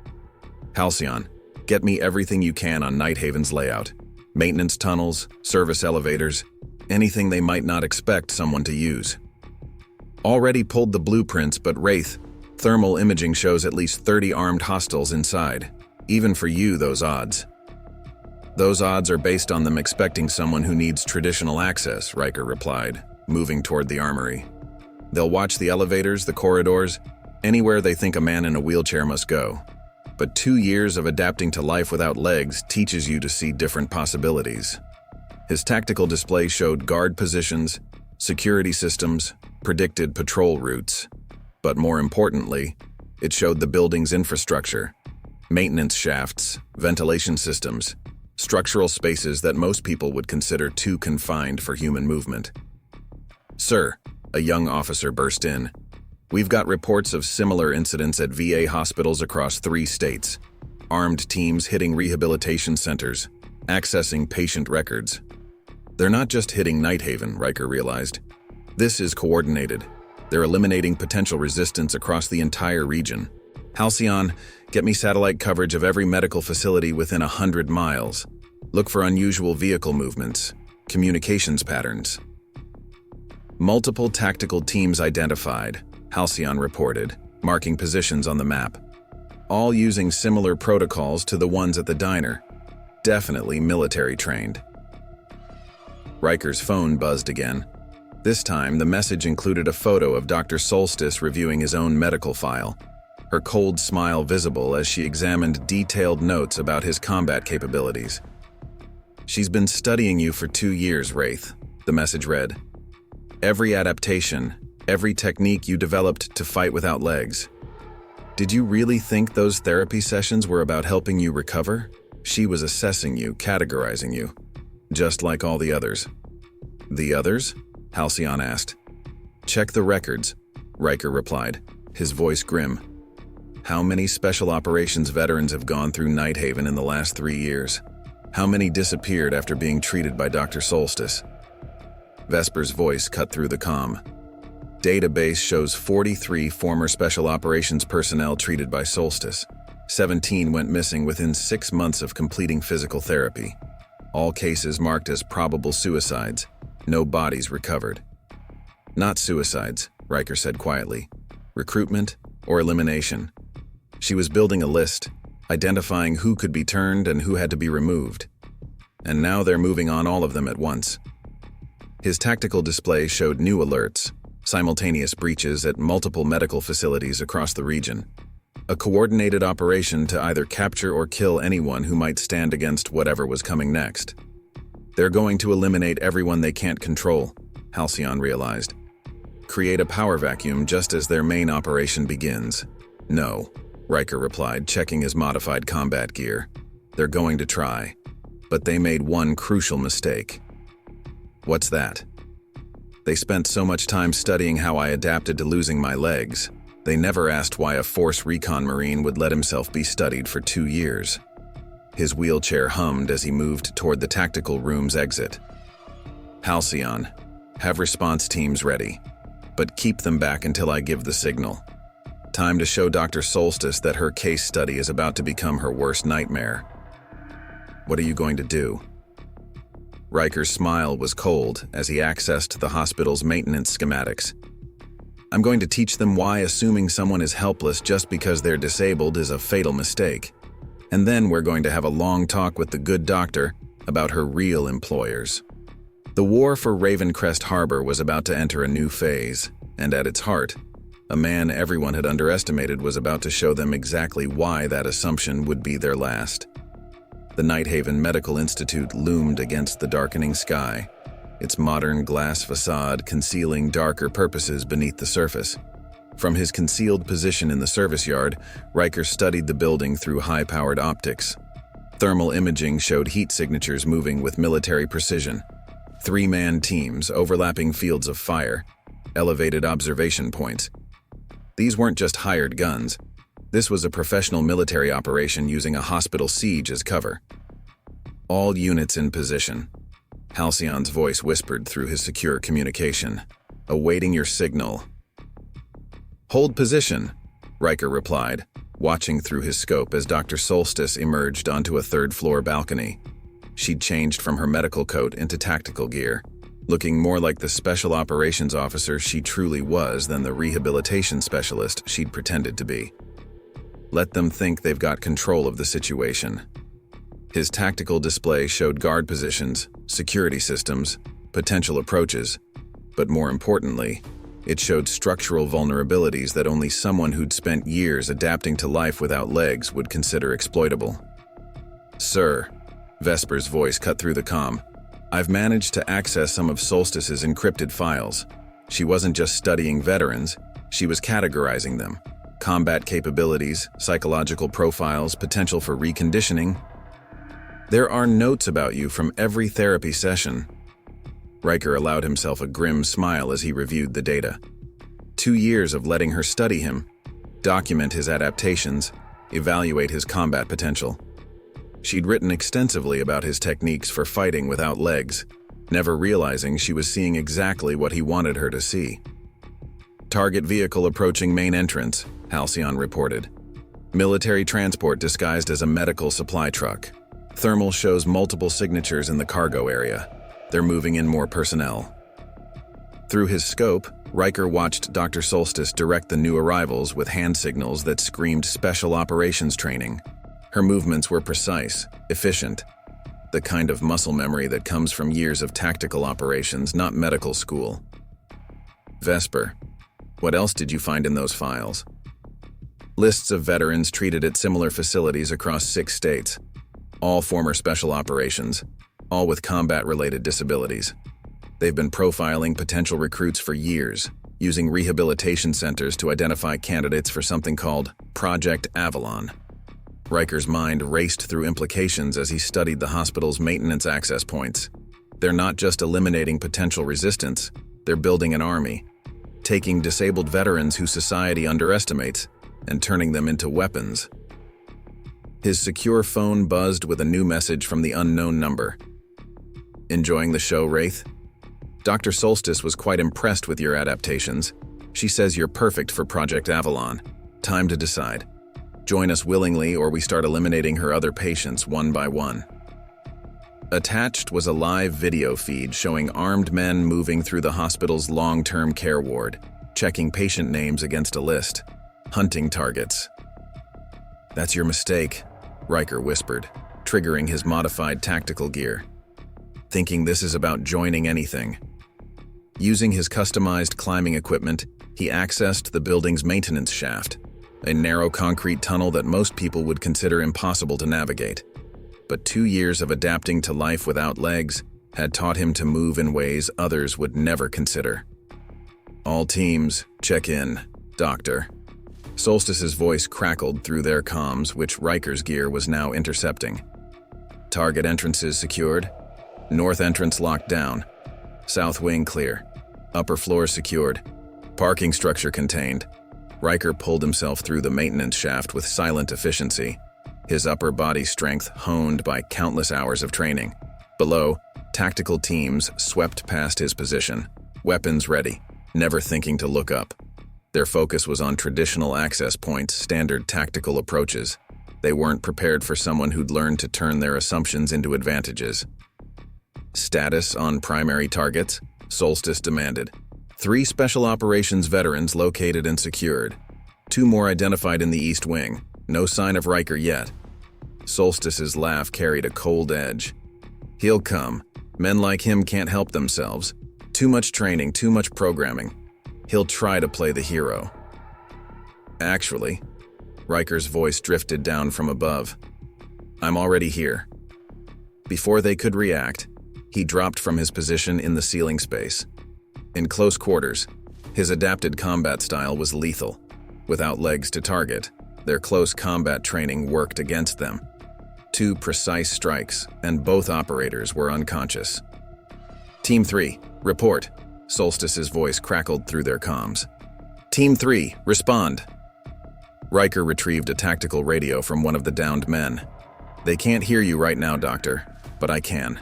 Halcyon, get me everything you can on Nighthaven's layout. Maintenance tunnels, service elevators, anything they might not expect someone to use. Already pulled the blueprints, but Wraith, thermal imaging shows at least 30 armed hostiles inside. Even for you, those odds. Those odds are based on them expecting someone who needs traditional access, Ryker replied, moving toward the armory. They'll watch the elevators, the corridors, anywhere they think a man in a wheelchair must go. But 2 years of adapting to life without legs teaches you to see different possibilities. His tactical display showed guard positions, security systems, predicted patrol routes. But more importantly, it showed the building's infrastructure, maintenance shafts, ventilation systems, structural spaces that most people would consider too confined for human movement. "Sir," a young officer burst in, "we've got reports of similar incidents at VA hospitals across 3 states. Armed teams hitting rehabilitation centers, accessing patient records." They're not just hitting Nighthaven, Ryker realized. This is coordinated. They're eliminating potential resistance across the entire region. Halcyon, get me satellite coverage of every medical facility within 100 miles. Look for unusual vehicle movements, communications patterns. Multiple tactical teams identified, Halcyon reported, marking positions on the map. All using similar protocols to the ones at the diner. Definitely military trained. Ryker's phone buzzed again. This time, the message included a photo of Dr. Solstice reviewing his own medical file, her cold smile visible as she examined detailed notes about his combat capabilities. "She's been studying you for 2 years, Wraith," the message read. "Every adaptation, every technique you developed to fight without legs. Did you really think those therapy sessions were about helping you recover? She was assessing you, categorizing you, just like all the others." "The others?" Halcyon asked. "Check the records," Ryker replied, his voice grim. "How many special operations veterans have gone through Nighthaven in the last 3 years? How many disappeared after being treated by Dr. Solstice?" Vesper's voice cut through the comm. "Database shows 43 former special operations personnel treated by Solstice. 17 went missing within 6 months of completing physical therapy. All cases marked as probable suicides. No bodies recovered." "Not suicides," Ryker said quietly. "Recruitment or elimination." She was building a list, identifying who could be turned and who had to be removed. And now they're moving on all of them at once. His tactical display showed new alerts, simultaneous breaches at multiple medical facilities across the region. A coordinated operation to either capture or kill anyone who might stand against whatever was coming next. They're going to eliminate everyone they can't control, Halcyon realized. Create a power vacuum just as their main operation begins. "No," Ryker replied, checking his modified combat gear. "They're going to try. But they made one crucial mistake." "What's that?" "They spent so much time studying how I adapted to losing my legs. They never asked why a Force Recon Marine would let himself be studied for 2 years. His wheelchair hummed as he moved toward the tactical room's exit. "Halcyon, have response teams ready, but keep them back until I give the signal. Time to show Dr. Solstice that her case study is about to become her worst nightmare." "What are you going to do?" Ryker's smile was cold as he accessed the hospital's maintenance schematics. "I'm going to teach them why assuming someone is helpless just because they're disabled is a fatal mistake. And then we're going to have a long talk with the good doctor about her real employers." The war for Ravencrest Harbor was about to enter a new phase, and at its heart, a man everyone had underestimated was about to show them exactly why that assumption would be their last. The Nighthaven Medical Institute loomed against the darkening sky, its modern glass facade concealing darker purposes beneath the surface. From his concealed position in the service yard, Ryker studied the building through high-powered optics. Thermal imaging showed heat signatures moving with military precision. 3-man teams, overlapping fields of fire, elevated observation points. These weren't just hired guns. This was a professional military operation using a hospital siege as cover. All units in position. Halcyon's voice whispered through his secure communication. "Awaiting your signal." "Hold position," Ryker replied, watching through his scope as Dr. Solstice emerged onto a third-floor balcony. She'd changed from her medical coat into tactical gear, looking more like the special operations officer she truly was than the rehabilitation specialist she'd pretended to be. Let them think they've got control of the situation. His tactical display showed guard positions, security systems, potential approaches, but more importantly, it showed structural vulnerabilities that only someone who'd spent years adapting to life without legs would consider exploitable. "Sir," Vesper's voice cut through the comm, "I've managed to access some of Solstice's encrypted files. She wasn't just studying veterans, she was categorizing them. Combat capabilities, psychological profiles, potential for reconditioning. There are notes about you from every therapy session." Ryker allowed himself a grim smile as he reviewed the data. 2 years of letting her study him, document his adaptations, evaluate his combat potential. She'd written extensively about his techniques for fighting without legs, never realizing she was seeing exactly what he wanted her to see. "Target vehicle approaching main entrance," Halcyon reported. "Military transport disguised as a medical supply truck. Thermal shows multiple signatures in the cargo area. They're moving in more personnel." Through his scope, Ryker watched Dr. Solstice direct the new arrivals with hand signals that screamed special operations training. Her movements were precise, efficient, the kind of muscle memory that comes from years of tactical operations, not medical school. "Vesper, what else did you find in those files?" "Lists of veterans treated at similar facilities across 6 states. All former special operations, all with combat-related disabilities. They've been profiling potential recruits for years, using rehabilitation centers to identify candidates for something called Project Avalon." Ryker's mind raced through implications as he studied the hospital's maintenance access points. They're not just eliminating potential resistance, they're building an army, taking disabled veterans who society underestimates and turning them into weapons. His secure phone buzzed with a new message from the unknown number. "Enjoying the show, Wraith? Dr. Solstice was quite impressed with your adaptations. She says you're perfect for Project Avalon. Time to decide. Join us willingly or we start eliminating her other patients one by one." Attached was a live video feed showing armed men moving through the hospital's long-term care ward, checking patient names against a list, hunting targets. "That's your mistake," Ryker whispered, triggering his modified tactical gear. "Thinking this is about joining anything." Using his customized climbing equipment, he accessed the building's maintenance shaft, a narrow concrete tunnel that most people would consider impossible to navigate. But 2 years of adapting to life without legs had taught him to move in ways others would never consider. "All teams, check in, Doctor." Solstice's voice crackled through their comms, which Ryker's gear was now intercepting. "Target entrances secured. North entrance locked down. South wing clear. Upper floor secured. Parking structure contained." Ryker pulled himself through the maintenance shaft with silent efficiency, his upper body strength honed by countless hours of training. Below, tactical teams swept past his position, weapons ready, never thinking to look up. Their focus was on traditional access points, standard tactical approaches. They weren't prepared for someone who'd learned to turn their assumptions into advantages. "Status on primary targets?" Solstice demanded. 3 special operations veterans located and secured. 2 more identified in the East Wing. No sign of Ryker yet. Solstice's laugh carried a cold edge. "He'll come. Men like him can't help themselves. Too much training, too much programming. He'll try to play the hero." "Actually," Ryker's voice drifted down from above, "I'm already here." Before they could react, he dropped from his position in the ceiling space. In close quarters, his adapted combat style was lethal. Without legs to target, their close combat training worked against them. 2 precise strikes, and both operators were unconscious. "Team 3, report," Solstice's voice crackled through their comms. "Team 3, respond." Ryker retrieved a tactical radio from one of the downed men. "They can't hear you right now, Doctor, but I can."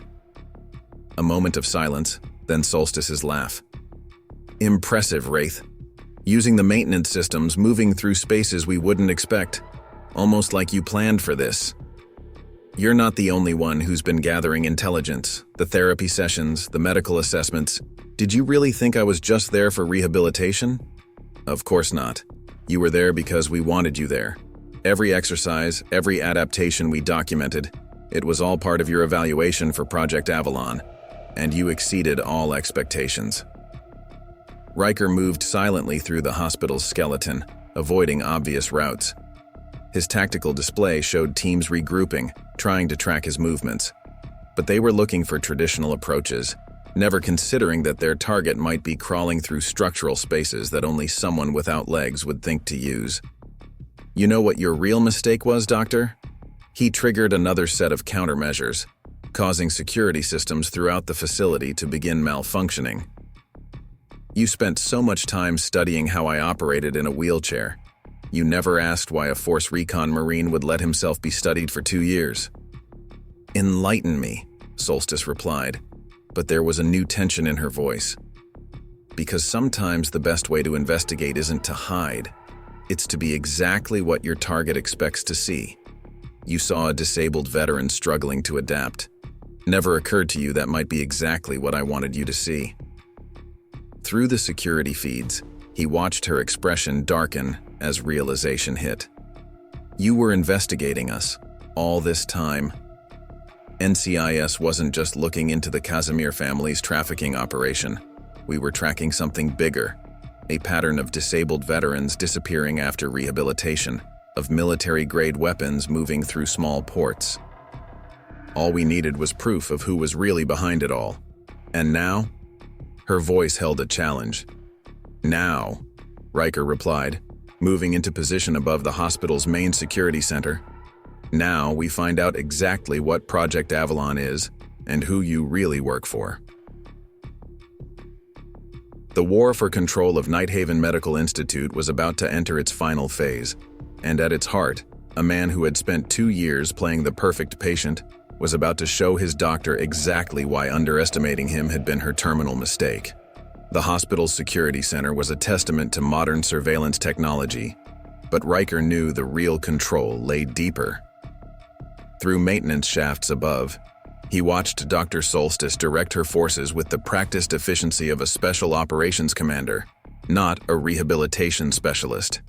A moment of silence, then Solstice's laugh. Impressive, Wraith. Using the maintenance systems, moving through spaces we wouldn't expect. Almost like you planned for this. You're not the only one who's been gathering intelligence. The therapy sessions, the medical assessments. Did you really think I was just there for rehabilitation? Of course not. You were there because we wanted you there. Every exercise, every adaptation we documented, it was all part of your evaluation for Project Avalon, and you exceeded all expectations. Ryker moved silently through the hospital's skeleton, avoiding obvious routes. His tactical display showed teams regrouping, trying to track his movements. But they were looking for traditional approaches, never considering that their target might be crawling through structural spaces that only someone without legs would think to use. You know what your real mistake was, Doctor? He triggered another set of countermeasures, causing security systems throughout the facility to begin malfunctioning. You spent so much time studying how I operated in a wheelchair. You never asked why a Force Recon Marine would let himself be studied for 2 years. Enlighten me, Solstice replied, but there was a new tension in her voice. Because sometimes the best way to investigate isn't to hide. It's to be exactly what your target expects to see. You saw a disabled veteran struggling to adapt. Never occurred to you that might be exactly what I wanted you to see. Through the security feeds, he watched her expression darken as realization hit. You were investigating us, all this time. NCIS wasn't just looking into the Kazimir family's trafficking operation. We were tracking something bigger, a pattern of disabled veterans disappearing after rehabilitation, of military-grade weapons moving through small ports. All we needed was proof of who was really behind it all. And now? Her voice held a challenge. Now, Ryker replied, moving into position above the hospital's main security center. Now we find out exactly what Project Avalon is and who you really work for. The war for control of Nighthaven Medical Institute was about to enter its final phase, and at its heart, a man who had spent 2 years playing the perfect patient was about to show his doctor exactly why underestimating him had been her terminal mistake. The hospital's security center was a testament to modern surveillance technology, but Ryker knew the real control lay deeper. Through maintenance shafts above, he watched Dr. Solstice direct her forces with the practiced efficiency of a special operations commander, not a rehabilitation specialist.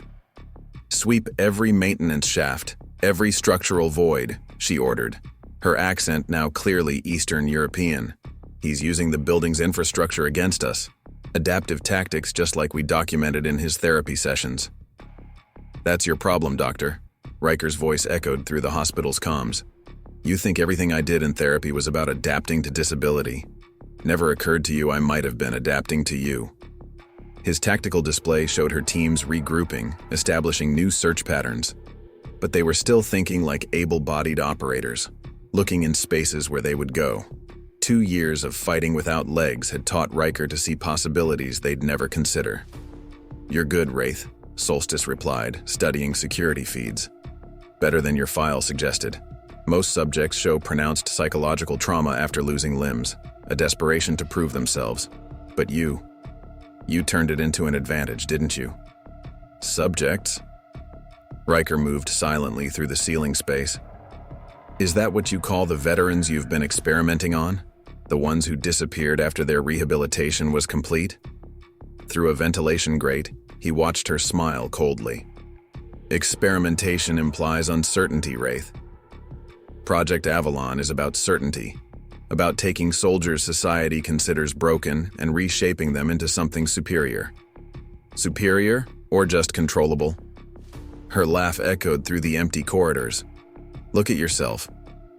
Sweep every maintenance shaft, every structural void, she ordered, her accent now clearly Eastern European. He's using the building's infrastructure against us. Adaptive tactics just like we documented in his therapy sessions. That's your problem, Doctor. Ryker's voice echoed through the hospital's comms. You think everything I did in therapy was about adapting to disability. Never occurred to you I might have been adapting to you. His tactical display showed her teams regrouping, establishing new search patterns. But they were still thinking like able-bodied operators, looking in spaces where they would go. 2 years of fighting without legs had taught Ryker to see possibilities they'd never consider. You're good, Wraith, Solstice replied, studying security feeds. Better than your file suggested. Most subjects show pronounced psychological trauma after losing limbs, a desperation to prove themselves. But you turned it into an advantage, didn't you? Subjects? Ryker moved silently through the ceiling space. Is that what you call the veterans you've been experimenting on? The ones who disappeared after their rehabilitation was complete? Through a ventilation grate, he watched her smile coldly. Experimentation implies uncertainty, Wraith. Project Avalon is about certainty, about taking soldiers society considers broken and reshaping them into something superior. Superior or just controllable? Her laugh echoed through the empty corridors. Look at yourself.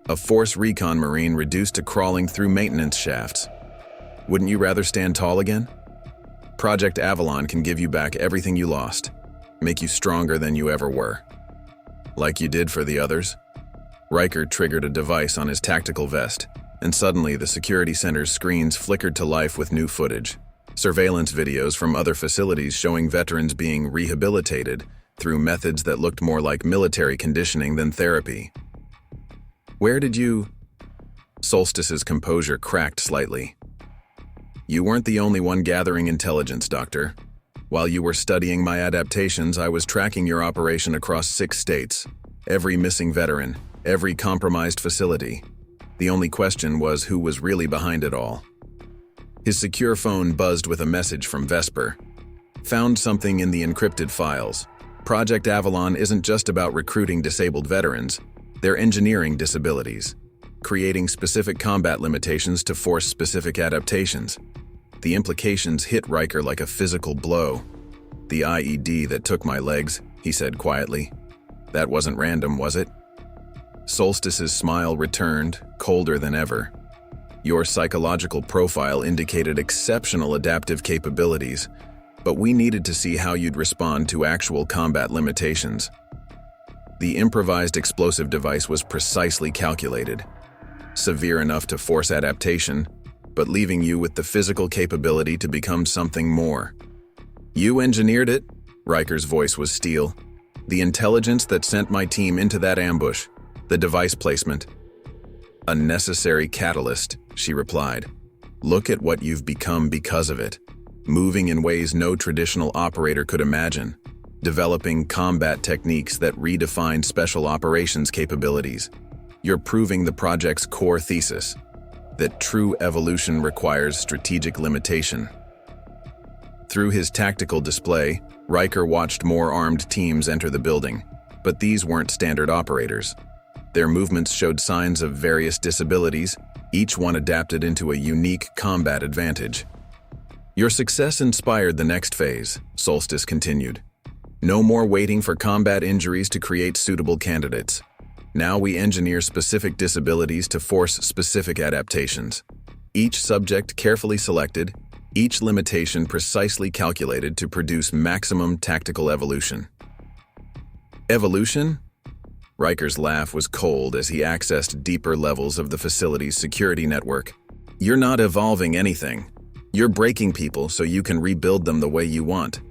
A Force Recon Marine reduced to crawling through maintenance shafts. Wouldn't you rather stand tall again? Project Avalon can give you back everything you lost, make you stronger than you ever were. Like you did for the others? Ryker triggered a device on his tactical vest, and suddenly the security center's screens flickered to life with new footage. Surveillance videos from other facilities showing veterans being rehabilitated through methods that looked more like military conditioning than therapy. Where did you... Solstice's composure cracked slightly. You weren't the only one gathering intelligence, Doctor. While you were studying my adaptations, I was tracking your operation across 6 states. Every missing veteran, every compromised facility. The only question was who was really behind it all. His secure phone buzzed with a message from Vesper. Found something in the encrypted files. Project Avalon isn't just about recruiting disabled veterans. They're engineering disabilities, creating specific combat limitations to force specific adaptations. The implications hit Ryker like a physical blow. The IED that took my legs, he said quietly. That wasn't random, was it? Solstice's smile returned, colder than ever. Your psychological profile indicated exceptional adaptive capabilities, but we needed to see how you'd respond to actual combat limitations. The improvised explosive device was precisely calculated, severe enough to force adaptation, but leaving you with the physical capability to become something more. You engineered it? Ryker's voice was steel. The intelligence that sent my team into that ambush, the device placement. A necessary catalyst, she replied. Look at what you've become because of it. Moving in ways no traditional operator could imagine. Developing combat techniques that redefine special operations capabilities. You're proving the project's core thesis, that true evolution requires strategic limitation. Through his tactical display, Ryker watched more armed teams enter the building, but these weren't standard operators. Their movements showed signs of various disabilities, each one adapted into a unique combat advantage. Your success inspired the next phase, Solstice continued. No more waiting for combat injuries to create suitable candidates. Now we engineer specific disabilities to force specific adaptations. Each subject carefully selected, each limitation precisely calculated to produce maximum tactical evolution. Evolution? Ryker's laugh was cold as he accessed deeper levels of the facility's security network. You're not evolving anything. You're breaking people so you can rebuild them the way you want.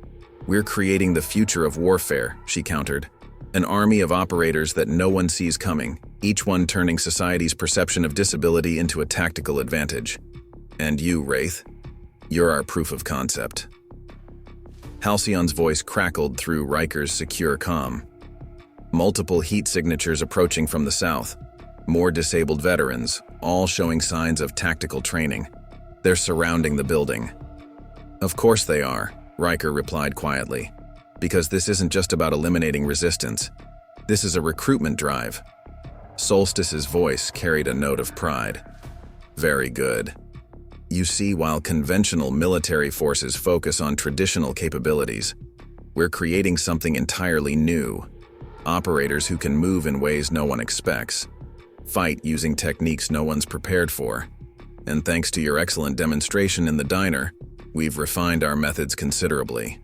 We're creating the future of warfare, she countered. An army of operators that no one sees coming, each one turning society's perception of disability into a tactical advantage. And you, Wraith, you're our proof of concept. Halcyon's voice crackled through Ryker's secure comm. Multiple heat signatures approaching from the south. More disabled veterans, all showing signs of tactical training. They're surrounding the building. Of course they are, Ryker replied quietly. Because this isn't just about eliminating resistance. This is a recruitment drive. Solstice's voice carried a note of pride. Very good. You see, while conventional military forces focus on traditional capabilities, we're creating something entirely new. Operators who can move in ways no one expects. Fight using techniques no one's prepared for. And thanks to your excellent demonstration in the diner, we've refined our methods considerably.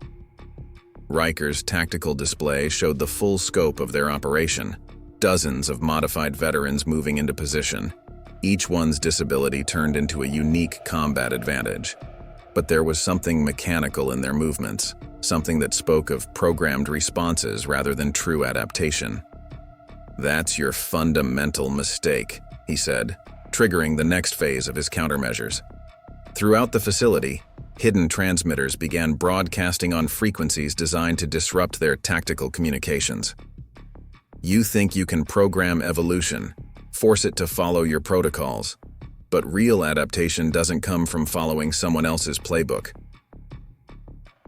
Ryker's tactical display showed the full scope of their operation. Dozens of modified veterans moving into position. Each one's disability turned into a unique combat advantage. But there was something mechanical in their movements, something that spoke of programmed responses rather than true adaptation. That's your fundamental mistake, he said, triggering the next phase of his countermeasures. Throughout the facility, hidden transmitters began broadcasting on frequencies designed to disrupt their tactical communications. You think you can program evolution, force it to follow your protocols, but real adaptation doesn't come from following someone else's playbook.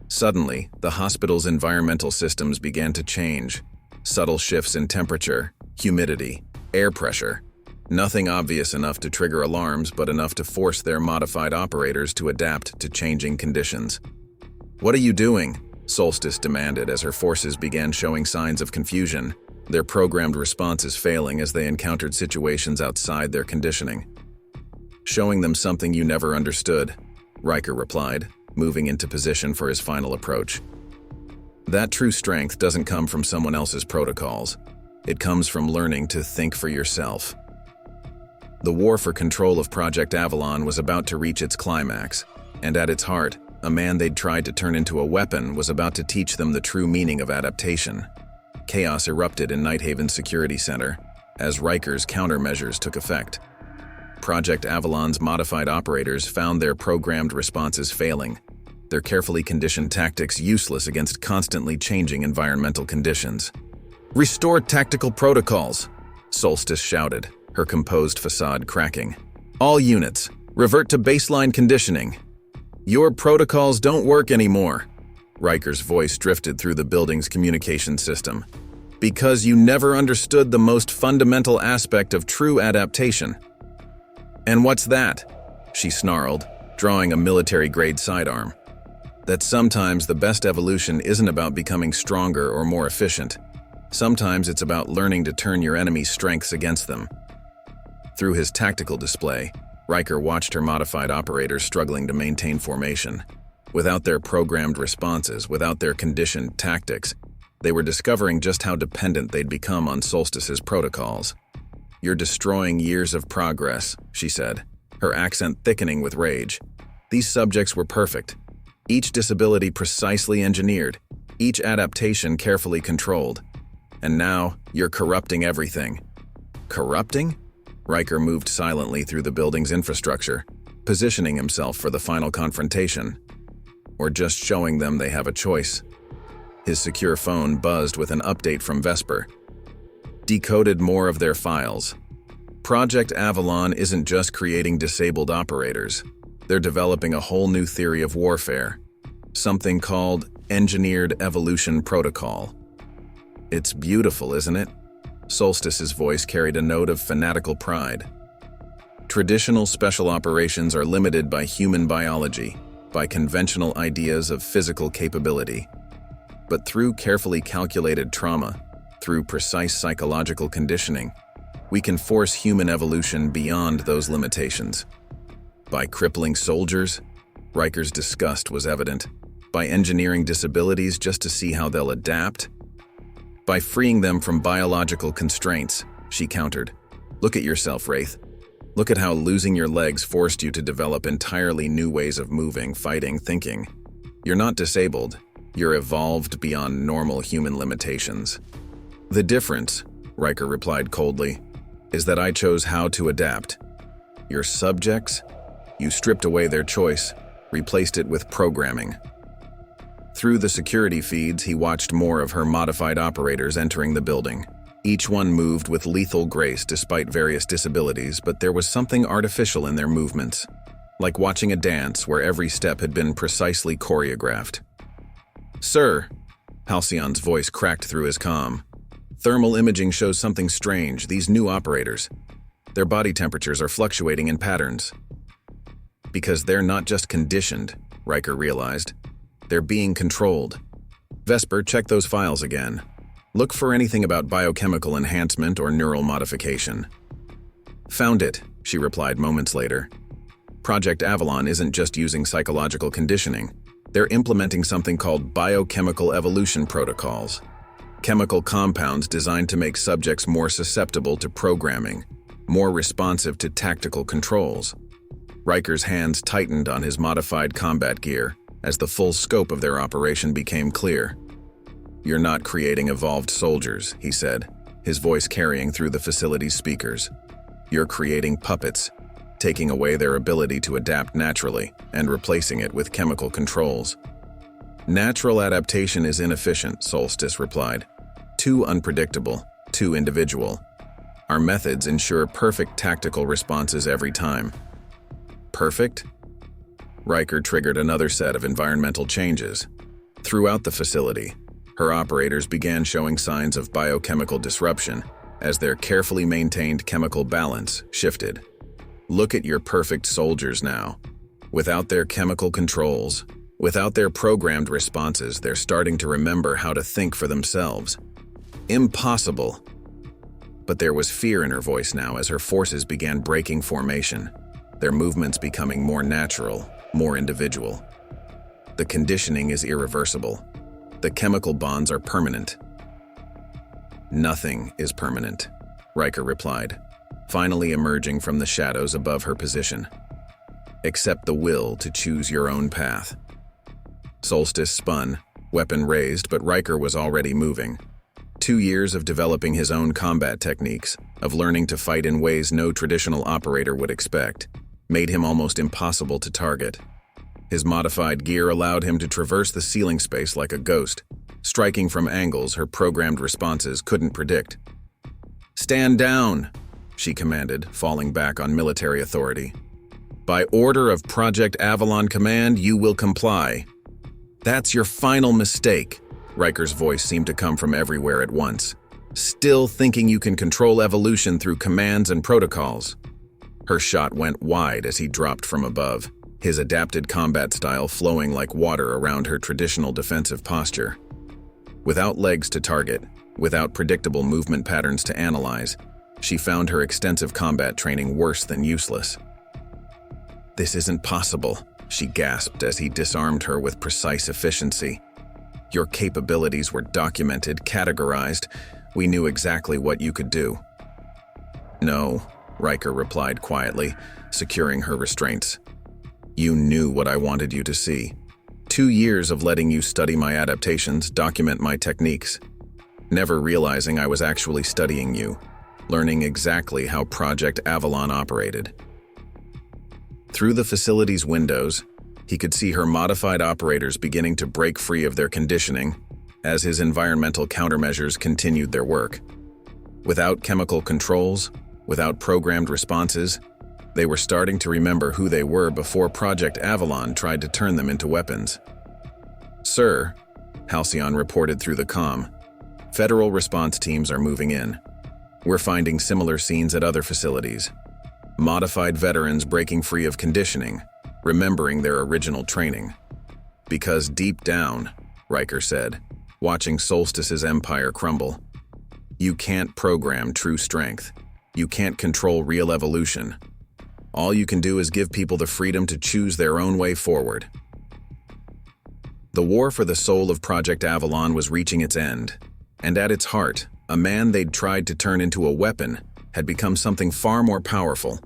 Suddenly, the hospital's environmental systems began to change. Subtle shifts in temperature, humidity, air pressure. Nothing obvious enough to trigger alarms, but enough to force their modified operators to adapt to changing conditions. What are you doing? Solstice demanded as her forces began showing signs of confusion, their programmed responses failing as they encountered situations outside their conditioning. Showing them something you never understood, Ryker replied, moving into position for his final approach. That true strength doesn't come from someone else's protocols. It comes from learning to think for yourself. The war for control of Project Avalon was about to reach its climax, and at its heart, a man they'd tried to turn into a weapon was about to teach them the true meaning of adaptation. Chaos erupted in Nighthaven's security center as Ryker's countermeasures took effect. Project Avalon's modified operators found their programmed responses failing, their carefully conditioned tactics useless against constantly changing environmental conditions. "Restore tactical protocols," Solstice shouted, her composed facade cracking. "All units, revert to baseline conditioning. Your protocols don't work anymore." Ryker's voice drifted through the building's communication system. "Because you never understood the most fundamental aspect of true adaptation." "And what's that?" she snarled, drawing a military-grade sidearm. "That sometimes the best evolution isn't about becoming stronger or more efficient. Sometimes it's about learning to turn your enemy's strengths against them." Through his tactical display, Ryker watched her modified operators struggling to maintain formation. Without their programmed responses, without their conditioned tactics, they were discovering just how dependent they'd become on Solstice's protocols. "You're destroying years of progress," she said, her accent thickening with rage. "These subjects were perfect. Each disability precisely engineered, each adaptation carefully controlled. And now, you're corrupting everything." "Corrupting?" Ryker moved silently through the building's infrastructure, positioning himself for the final confrontation. "Or just showing them they have a choice." His secure phone buzzed with an update from Vesper. "Decoded more of their files. Project Avalon isn't just creating disabled operators. They're developing a whole new theory of warfare. Something called Engineered Evolution Protocol. It's beautiful, isn't it?" Solstice's voice carried a note of fanatical pride. "Traditional special operations are limited by human biology, by conventional ideas of physical capability. But through carefully calculated trauma, through precise psychological conditioning, we can force human evolution beyond those limitations. By crippling soldiers," Ryker's disgust was evident. "By engineering disabilities just to see how they'll adapt. By freeing them from biological constraints," she countered. "Look at yourself, Wraith. Look at how losing your legs forced you to develop entirely new ways of moving, fighting, thinking. You're not disabled. You're evolved beyond normal human limitations." "The difference," Ryker replied coldly, "is that I chose how to adapt. Your subjects, you stripped away their choice, replaced it with programming." Through the security feeds, he watched more of her modified operators entering the building. Each one moved with lethal grace despite various disabilities, but there was something artificial in their movements, like watching a dance where every step had been precisely choreographed. "Sir," Halcyon's voice cracked through his comm. "Thermal imaging shows something strange. These new operators, their body temperatures are fluctuating in patterns." "Because they're not just conditioned," Ryker realized. "They're being controlled. Vesper, check those files again. Look for anything about biochemical enhancement or neural modification." "Found it," she replied moments later. "Project Avalon isn't just using psychological conditioning. They're implementing something called biochemical evolution protocols. Chemical compounds designed to make subjects more susceptible to programming, more responsive to tactical controls." Ryker's hands tightened on his modified combat gear as the full scope of their operation became clear. "You're not creating evolved soldiers," he said, his voice carrying through the facility's speakers. "You're creating puppets, taking away their ability to adapt naturally and replacing it with chemical controls." "Natural adaptation is inefficient," Solstice replied. "Too unpredictable, too individual. Our methods ensure perfect tactical responses every time." "Perfect?" Ryker triggered another set of environmental changes. Throughout the facility, her operators began showing signs of biochemical disruption as their carefully maintained chemical balance shifted. "Look at your perfect soldiers now. Without their chemical controls, without their programmed responses, they're starting to remember how to think for themselves." "Impossible." But there was fear in her voice now as her forces began breaking formation, their movements becoming more natural, more individual. "The conditioning is irreversible. The chemical bonds are permanent." "Nothing is permanent," Ryker replied, finally emerging from the shadows above her position. "Except the will to choose your own path." Solstice spun, weapon raised, but Ryker was already moving. 2 years of developing his own combat techniques, of learning to fight in ways no traditional operator would expect, made him almost impossible to target. His modified gear allowed him to traverse the ceiling space like a ghost, striking from angles her programmed responses couldn't predict. "Stand down," she commanded, falling back on military authority. "By order of Project Avalon Command, you will comply. That's your final mistake." Ryker's voice seemed to come from everywhere at once. "Still thinking you can control evolution through commands and protocols." Her shot went wide as he dropped from above, his adapted combat style flowing like water around her traditional defensive posture. Without legs to target, without predictable movement patterns to analyze, she found her extensive combat training worse than useless. "This isn't possible," she gasped as he disarmed her with precise efficiency. "Your capabilities were documented, categorized. We knew exactly what you could do." "No," Ryker replied quietly, securing her restraints. "You knew what I wanted you to see. 2 years of letting you study my adaptations, document my techniques, never realizing I was actually studying you, learning exactly how Project Avalon operated." Through the facility's windows, he could see her modified operators beginning to break free of their conditioning as his environmental countermeasures continued their work. Without chemical controls, without programmed responses, they were starting to remember who they were before Project Avalon tried to turn them into weapons. "Sir," Halcyon reported through the comm, "Federal response teams are moving in. We're finding similar scenes at other facilities. Modified veterans breaking free of conditioning, remembering their original training. Because deep down," Ryker said, watching Solstice's empire crumble, "you can't program true strength. You can't control real evolution. All you can do is give people the freedom to choose their own way forward." The war for the soul of Project Avalon was reaching its end, and at its heart, a man they'd tried to turn into a weapon had become something far more powerful,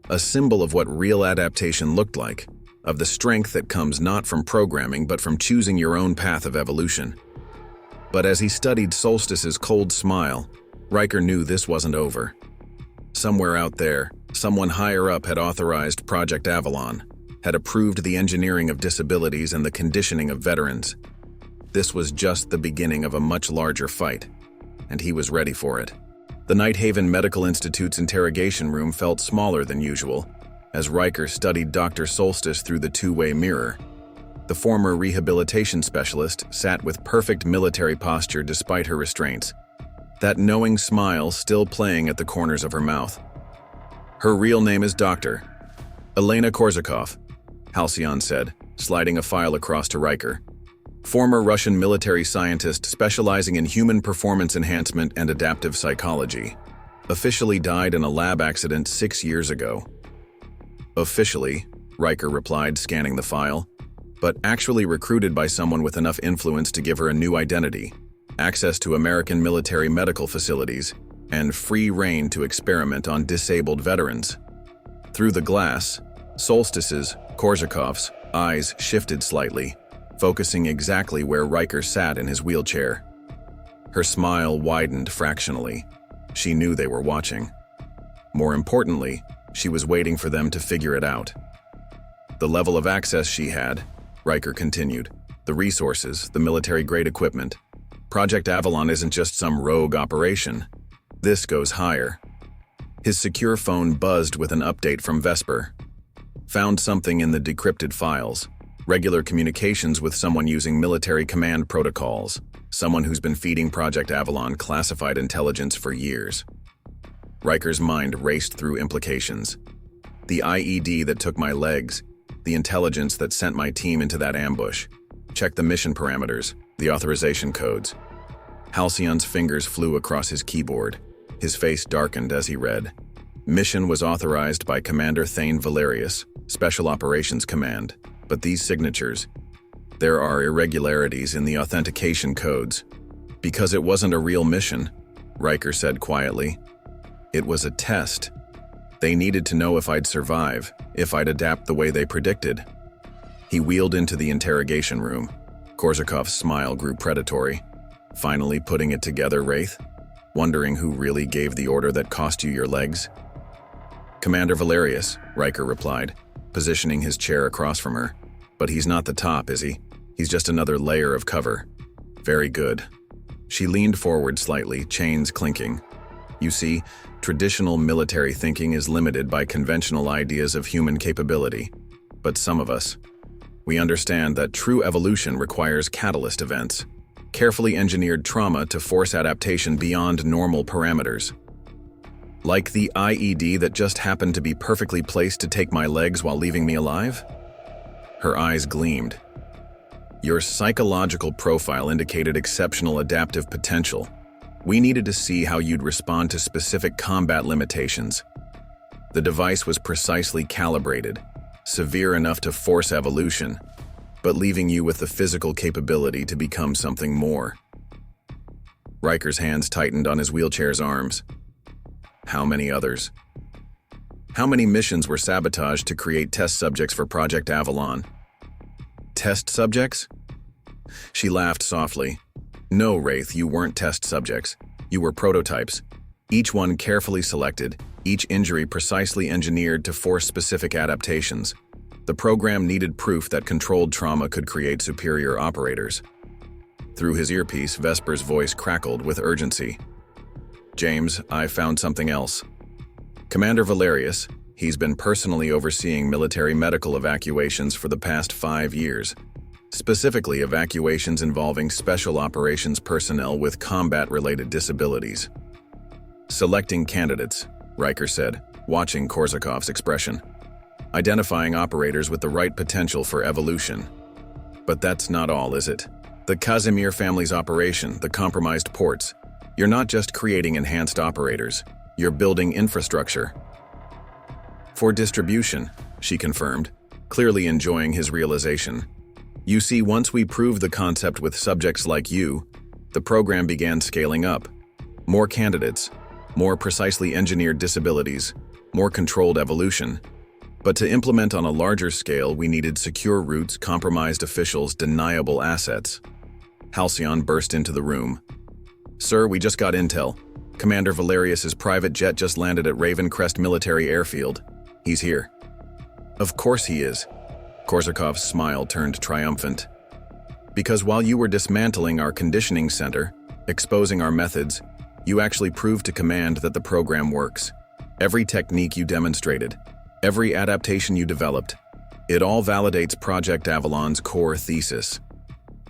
a symbol of what real adaptation looked like, of the strength that comes not from programming but from choosing your own path of evolution. But as he studied Solstice's cold smile, Ryker knew this wasn't over. Somewhere out there, someone higher up had authorized Project Avalon, had approved the engineering of disabilities and the conditioning of veterans. This was just the beginning of a much larger fight, and he was ready for it. The Nighthaven Medical Institute's interrogation room felt smaller than usual, as Ryker studied Dr. Solstice through the two-way mirror. The former rehabilitation specialist sat with perfect military posture despite her restraints, that knowing smile still playing at the corners of her mouth. "Her real name is Dr. Elena Korzakov," Halcyon said, sliding a file across to Ryker. "Former Russian military scientist specializing in human performance enhancement and adaptive psychology. Officially died in a lab accident 6 years ago." "Officially," Ryker replied, scanning the file, "but actually recruited by someone with enough influence to give her a new identity, access to American military medical facilities, and free reign to experiment on disabled veterans." Through the glass, Solstice's, Korzakov's, eyes shifted slightly, focusing exactly where Ryker sat in his wheelchair. Her smile widened fractionally. She knew they were watching. More importantly, she was waiting for them to figure it out. "The level of access she had," Ryker continued, "the resources, the military-grade equipment. Project Avalon isn't just some rogue operation. This goes higher." His secure phone buzzed with an update from Vesper. "Found something in the decrypted files. Regular communications with someone using military command protocols. Someone who's been feeding Project Avalon classified intelligence for years." Ryker's mind raced through implications. The IED that took my legs, the intelligence that sent my team into that ambush. Check the mission parameters, the authorization codes. Halcyon's fingers flew across his keyboard. His face darkened as he read. Mission was authorized by Commander Thane Valerius, Special Operations Command. But these signatures, there are irregularities in the authentication codes. "Because it wasn't a real mission," Ryker said quietly. "It was a test. They needed to know if I'd survive, if I'd adapt the way they predicted." He wheeled into the interrogation room. Korzakov's smile grew predatory. Finally putting it together, Wraith? Wondering who really gave the order that cost you your legs? Commander Valerius, Ryker replied, positioning his chair across from her. But he's not the top, is he? He's just another layer of cover. Very good. She leaned forward slightly, chains clinking. You see, traditional military thinking is limited by conventional ideas of human capability. But some of us, we understand that true evolution requires catalyst events, carefully engineered trauma to force adaptation beyond normal parameters. Like the IED that just happened to be perfectly placed to take my legs while leaving me alive? Her eyes gleamed. Your psychological profile indicated exceptional adaptive potential. We needed to see how you'd respond to specific combat limitations. The device was precisely calibrated, severe enough to force evolution, but leaving you with the physical capability to become something more. Ryker's hands tightened on his wheelchair's arms. How many others? How many missions were sabotaged to create test subjects for Project Avalon? Test subjects? She laughed softly. No, Wraith, you weren't test subjects. You were prototypes. Each one carefully selected, each injury precisely engineered to force specific adaptations. The program needed proof that controlled trauma could create superior operators. Through his earpiece, Vesper's voice crackled with urgency. James, I found something else. Commander Valerius, he's been personally overseeing military medical evacuations for the past 5 years. Specifically, evacuations involving special operations personnel with combat-related disabilities. Selecting candidates, Ryker said, watching Korsakov's expression. Identifying operators with the right potential for evolution. But that's not all, is it? The Kazimir family's operation, the compromised ports. You're not just creating enhanced operators, you're building infrastructure. For distribution, she confirmed, clearly enjoying his realization. You see, once we proved the concept with subjects like you, the program began scaling up. More candidates, more precisely engineered disabilities, more controlled evolution. But to implement on a larger scale, we needed secure routes, compromised officials, deniable assets. Halcyon burst into the room. Sir, we just got intel. Commander Valerius's private jet just landed at Ravencrest Military Airfield. He's here. Of course he is. Korsakov's smile turned triumphant. Because while you were dismantling our conditioning center, exposing our methods, you actually proved to command that the program works. Every technique you demonstrated, every adaptation you developed, it all validates Project Avalon's core thesis.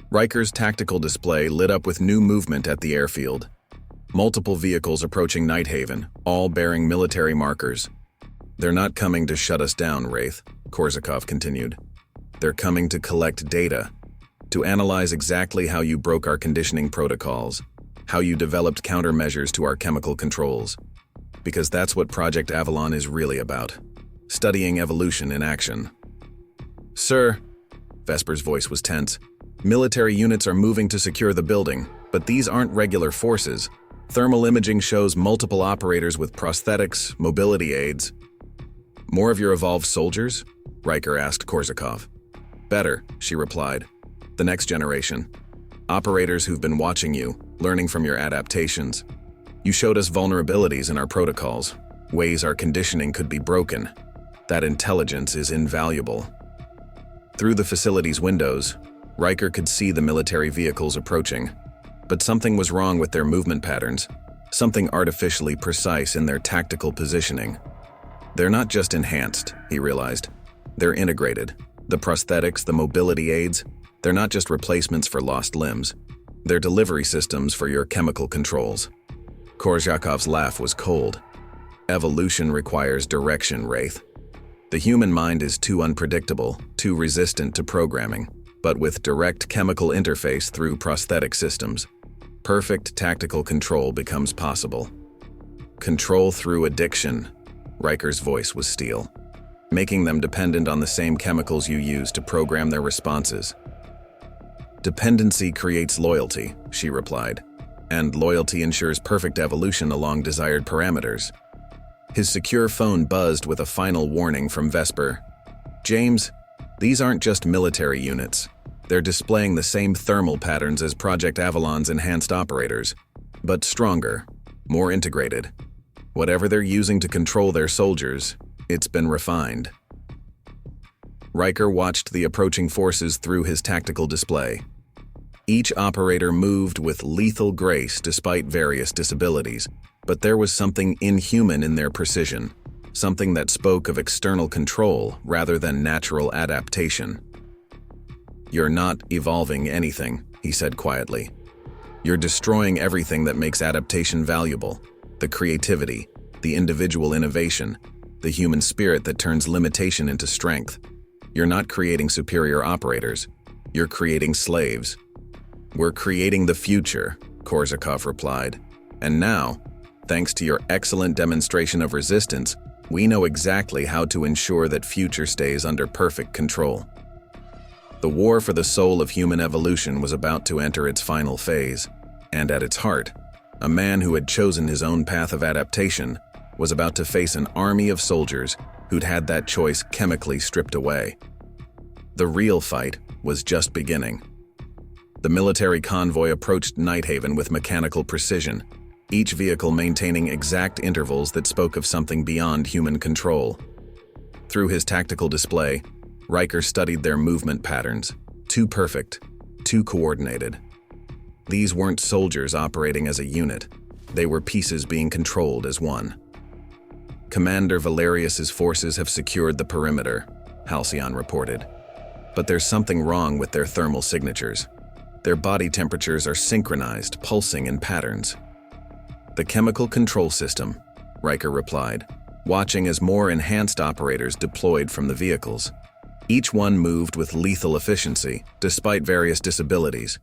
Riker's tactical display lit up with new movement at the airfield. Multiple vehicles approaching Nighthaven, all bearing military markers. They're not coming to shut us down, Wraith, Korsakov continued. They're coming to collect data, to analyze exactly how you broke our conditioning protocols, how you developed countermeasures to our chemical controls. Because that's what Project Avalon is really about. Studying evolution in action. Sir, Vesper's voice was tense. Military units are moving to secure the building, but these aren't regular forces. Thermal imaging shows multiple operators with prosthetics, mobility aids. More of your evolved soldiers? Ryker asked Korsakov. Better, she replied. The next generation. Operators who've been watching you, learning from your adaptations. You showed us vulnerabilities in our protocols, ways our conditioning could be broken. That intelligence is invaluable. Through the facility's windows, Ryker could see the military vehicles approaching. But something was wrong with their movement patterns, something artificially precise in their tactical positioning. They're not just enhanced, he realized. They're integrated. The prosthetics, the mobility aids, they're not just replacements for lost limbs. They're delivery systems for your chemical controls. Korsakov's laugh was cold. Evolution requires direction, Wraith. The human mind is too unpredictable, too resistant to programming. But with direct chemical interface through prosthetic systems, perfect tactical control becomes possible. Control through addiction, Ryker's voice was steel, making them dependent on the same chemicals you use to program their responses. Dependency creates loyalty, she replied, and loyalty ensures perfect evolution along desired parameters. His secure phone buzzed with a final warning from Vesper. James, these aren't just military units. They're displaying the same thermal patterns as Project Avalon's enhanced operators, but stronger, more integrated. Whatever they're using to control their soldiers, it's been refined. Ryker watched the approaching forces through his tactical display. Each operator moved with lethal grace despite various disabilities, but there was something inhuman in their precision, something that spoke of external control rather than natural adaptation. "You're not evolving anything," he said quietly. "You're destroying everything that makes adaptation valuable. The creativity, the individual innovation, the human spirit that turns limitation into strength. You're not creating superior operators. You're creating slaves." "We're creating the future," Korzakov replied. "And now, thanks to your excellent demonstration of resistance, we know exactly how to ensure that future stays under perfect control." The war for the soul of human evolution was about to enter its final phase, and at its heart, a man who had chosen his own path of adaptation was about to face an army of soldiers who'd had that choice chemically stripped away. The real fight was just beginning. The military convoy approached Nighthaven with mechanical precision, each vehicle maintaining exact intervals that spoke of something beyond human control. Through his tactical display, Ryker studied their movement patterns, too perfect, too coordinated. These weren't soldiers operating as a unit. They were pieces being controlled as one. "Commander Valerius's forces have secured the perimeter," Halcyon reported. "But there's something wrong with their thermal signatures. Their body temperatures are synchronized, pulsing in patterns." "The chemical control system," Ryker replied, watching as more enhanced operators deployed from the vehicles. Each one moved with lethal efficiency, despite various disabilities,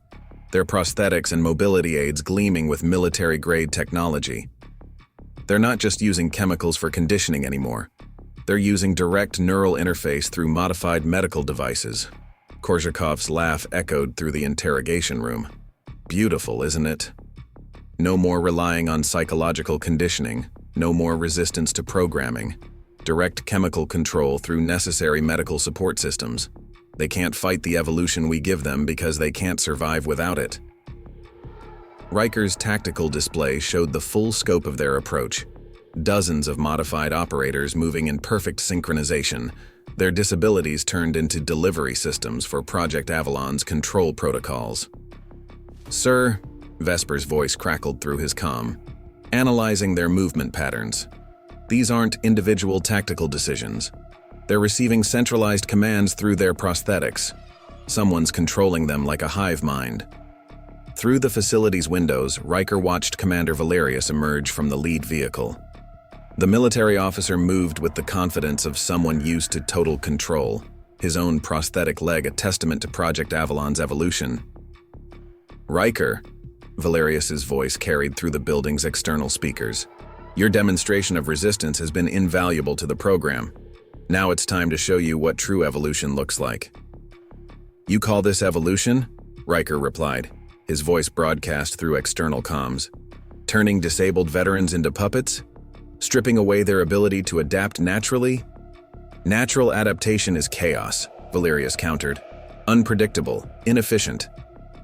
their prosthetics and mobility aids gleaming with military-grade technology. They're not just using chemicals for conditioning anymore. They're using direct neural interface through modified medical devices. Korzakov's laugh echoed through the interrogation room. "Beautiful, isn't it? No more relying on psychological conditioning, no more resistance to programming. Direct chemical control through necessary medical support systems. They can't fight the evolution we give them because they can't survive without it." Ryker's tactical display showed the full scope of their approach. Dozens of modified operators moving in perfect synchronization, their disabilities turned into delivery systems for Project Avalon's control protocols. "Sir," Vesper's voice crackled through his comm, "analyzing their movement patterns. These aren't individual tactical decisions. They're receiving centralized commands through their prosthetics. Someone's controlling them like a hive mind." Through the facility's windows, Ryker watched Commander Valerius emerge from the lead vehicle. The military officer moved with the confidence of someone used to total control, his own prosthetic leg a testament to Project Avalon's evolution. "Ryker," Valerius's voice carried through the building's external speakers, "your demonstration of resistance has been invaluable to the program. Now it's time to show you what true evolution looks like." "You call this evolution?" Ryker replied, his voice broadcast through external comms. "Turning disabled veterans into puppets? Stripping away their ability to adapt naturally?" "Natural adaptation is chaos," Valerius countered. "Unpredictable, inefficient.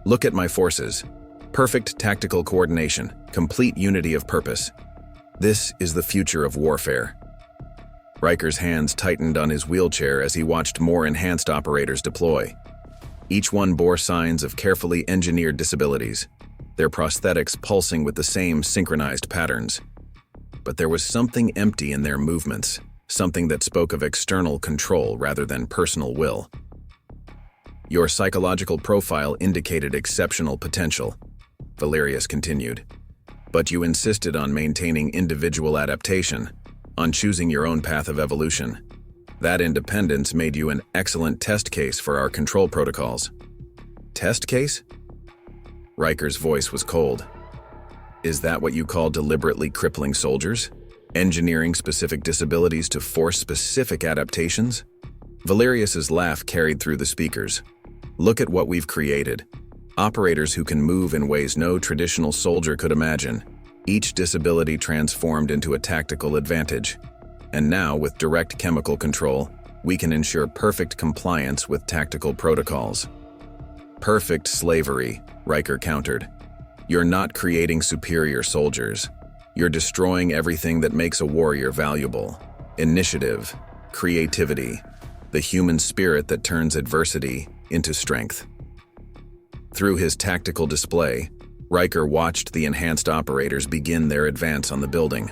Look at my forces. Perfect tactical coordination, complete unity of purpose. This is the future of warfare." Ryker's hands tightened on his wheelchair as he watched more enhanced operators deploy. Each one bore signs of carefully engineered disabilities, their prosthetics pulsing with the same synchronized patterns. But there was something empty in their movements, something that spoke of external control rather than personal will. "Your psychological profile indicated exceptional potential," Valerius continued. "But you insisted on maintaining individual adaptation, on choosing your own path of evolution. That independence made you an excellent test case for our control protocols." "Test case?" Ryker's voice was cold. "Is that what you call deliberately crippling soldiers? Engineering specific disabilities to force specific adaptations?" Valerius's laugh carried through the speakers. "Look at what we've created. Operators who can move in ways no traditional soldier could imagine. Each disability transformed into a tactical advantage. And now, with direct chemical control, we can ensure perfect compliance with tactical protocols." Perfect slavery, Ryker countered. You're not creating superior soldiers. You're destroying everything that makes a warrior valuable. Initiative, creativity, the human spirit that turns adversity into strength. Through his tactical display, Ryker watched the enhanced operators begin their advance on the building.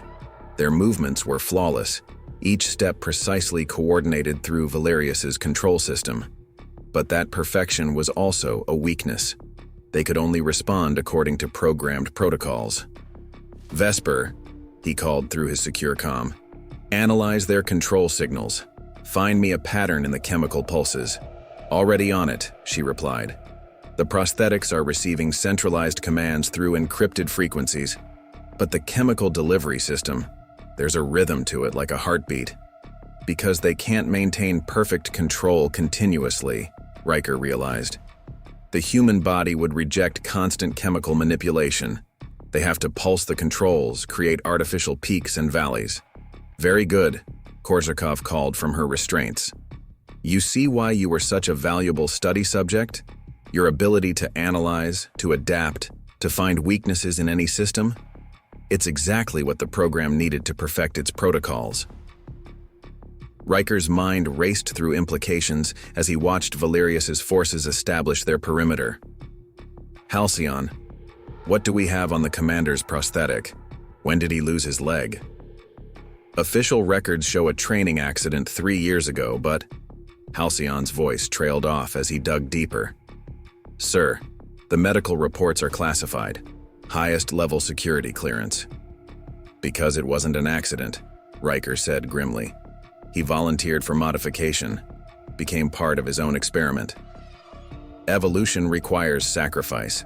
Their movements were flawless, each step precisely coordinated through Valerius's control system. But that perfection was also a weakness. They could only respond according to programmed protocols. Vesper, he called through his secure comm. Analyze their control signals. Find me a pattern in the chemical pulses. Already on it, she replied. The prosthetics are receiving centralized commands through encrypted frequencies. But the chemical delivery system, there's a rhythm to it like a heartbeat. Because they can't maintain perfect control continuously, Ryker realized. The human body would reject constant chemical manipulation. They have to pulse the controls, create artificial peaks and valleys. Very good, Korzakov called from her restraints. You see why you were such a valuable study subject? Your ability to analyze, to adapt, to find weaknesses in any system? It's exactly what the program needed to perfect its protocols. Ryker's mind raced through implications as he watched Valerius's forces establish their perimeter. Halcyon, what do we have on the commander's prosthetic? When did he lose his leg? Official records show a training accident 3 years ago, but Halcyon's voice trailed off as he dug deeper. Sir, the medical reports are classified. Highest level security clearance. Because it wasn't an accident, Ryker said grimly. He volunteered for modification, became part of his own experiment. Evolution requires sacrifice.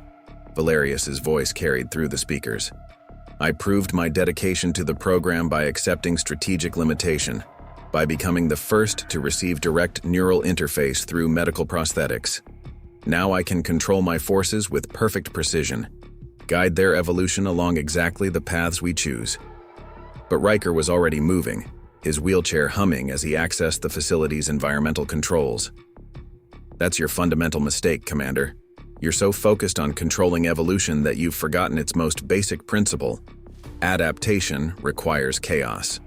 Valerius's voice carried through the speakers. I proved my dedication to the program by accepting strategic limitation, by becoming the first to receive direct neural interface through medical prosthetics. Now I can control my forces with perfect precision, guide their evolution along exactly the paths we choose. But Ryker was already moving, his wheelchair humming as he accessed the facility's environmental controls. That's your fundamental mistake, Commander. You're so focused on controlling evolution that you've forgotten its most basic principle. Adaptation requires chaos.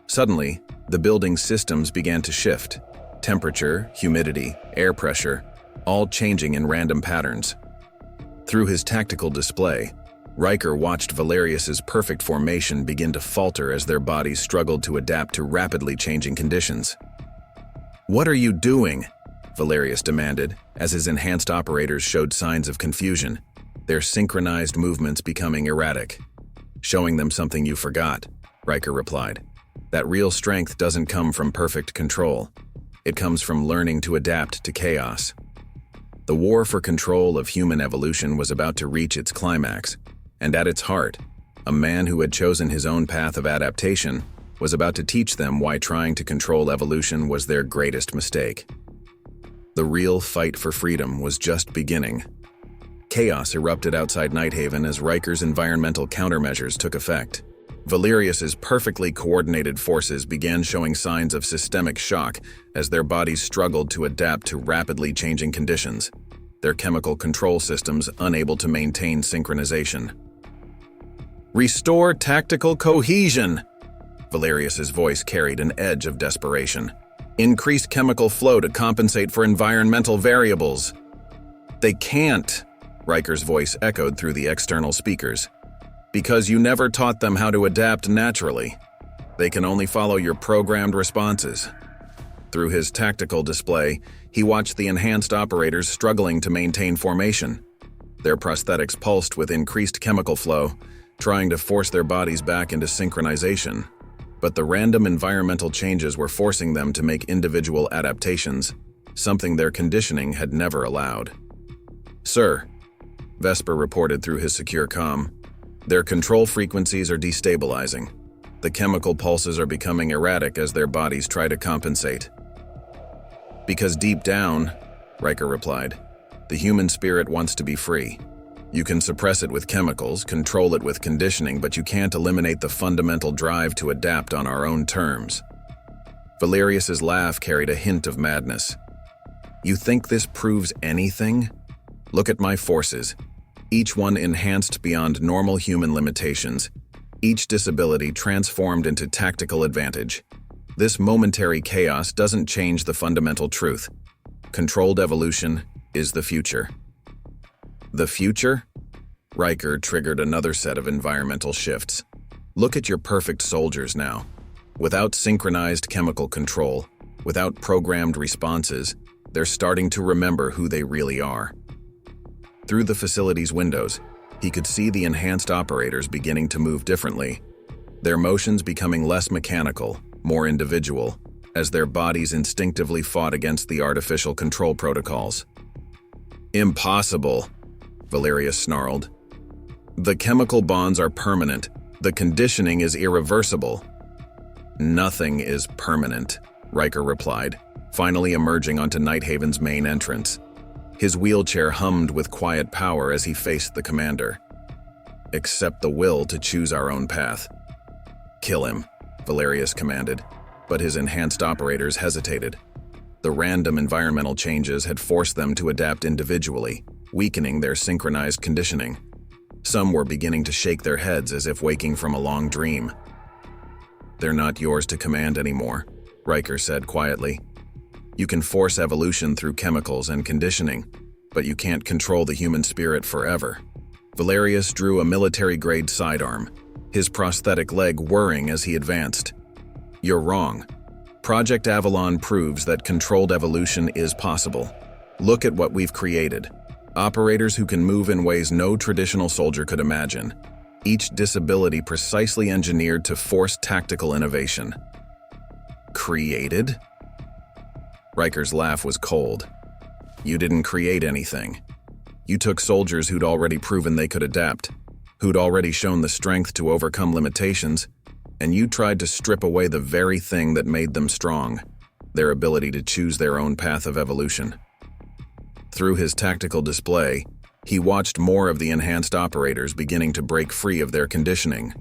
Suddenly, the building's systems began to shift. Temperature, humidity, air pressure, all changing in random patterns. Through his tactical display, Ryker watched Valerius's perfect formation begin to falter as their bodies struggled to adapt to rapidly changing conditions. What are you doing? Valerius demanded, as his enhanced operators showed signs of confusion, their synchronized movements becoming erratic. Showing them something you forgot, Ryker replied. That real strength doesn't come from perfect control. It comes from learning to adapt to chaos. The war for control of human evolution was about to reach its climax, and at its heart, a man who had chosen his own path of adaptation was about to teach them why trying to control evolution was their greatest mistake. The real fight for freedom was just beginning. Chaos erupted outside Nighthaven as Ryker's environmental countermeasures took effect. Valerius's perfectly coordinated forces began showing signs of systemic shock as their bodies struggled to adapt to rapidly changing conditions, their chemical control systems unable to maintain synchronization. Restore tactical cohesion! Valerius's voice carried an edge of desperation. Increase chemical flow to compensate for environmental variables. They can't, Ryker's voice echoed through the external speakers. Because you never taught them how to adapt naturally. They can only follow your programmed responses. Through his tactical display, he watched the enhanced operators struggling to maintain formation. Their prosthetics pulsed with increased chemical flow, trying to force their bodies back into synchronization. But the random environmental changes were forcing them to make individual adaptations, something their conditioning had never allowed. Sir, Vesper reported through his secure comm, their control frequencies are destabilizing. The chemical pulses are becoming erratic as their bodies try to compensate. Because deep down, Ryker replied, the human spirit wants to be free. You can suppress it with chemicals, control it with conditioning, but you can't eliminate the fundamental drive to adapt on our own terms. Valerius's laugh carried a hint of madness. You think this proves anything? Look at my forces. Each one enhanced beyond normal human limitations. Each disability transformed into tactical advantage. This momentary chaos doesn't change the fundamental truth. Controlled evolution is the future. The future? Ryker triggered another set of environmental shifts. Look at your perfect soldiers now. Without synchronized chemical control, without programmed responses, they're starting to remember who they really are. Through the facility's windows, he could see the enhanced operators beginning to move differently, their motions becoming less mechanical, more individual, as their bodies instinctively fought against the artificial control protocols. Impossible, Valerius snarled. The chemical bonds are permanent. The conditioning is irreversible. Nothing is permanent, Ryker replied, finally emerging onto Nighthaven's main entrance. His wheelchair hummed with quiet power as he faced the commander. Accept the will to choose our own path. Kill him, Valerius commanded, but his enhanced operators hesitated. The random environmental changes had forced them to adapt individually, weakening their synchronized conditioning. Some were beginning to shake their heads as if waking from a long dream. They're not yours to command anymore, Ryker said quietly. You can force evolution through chemicals and conditioning, but you can't control the human spirit forever. Valerius drew a military-grade sidearm, his prosthetic leg whirring as he advanced. You're wrong. Project Avalon proves that controlled evolution is possible. Look at what we've created. Operators who can move in ways no traditional soldier could imagine. Each disability precisely engineered to force tactical innovation. Created? Ryker's laugh was cold. You didn't create anything. You took soldiers who'd already proven they could adapt, who'd already shown the strength to overcome limitations, and you tried to strip away the very thing that made them strong, their ability to choose their own path of evolution. Through his tactical display, he watched more of the enhanced operators beginning to break free of their conditioning.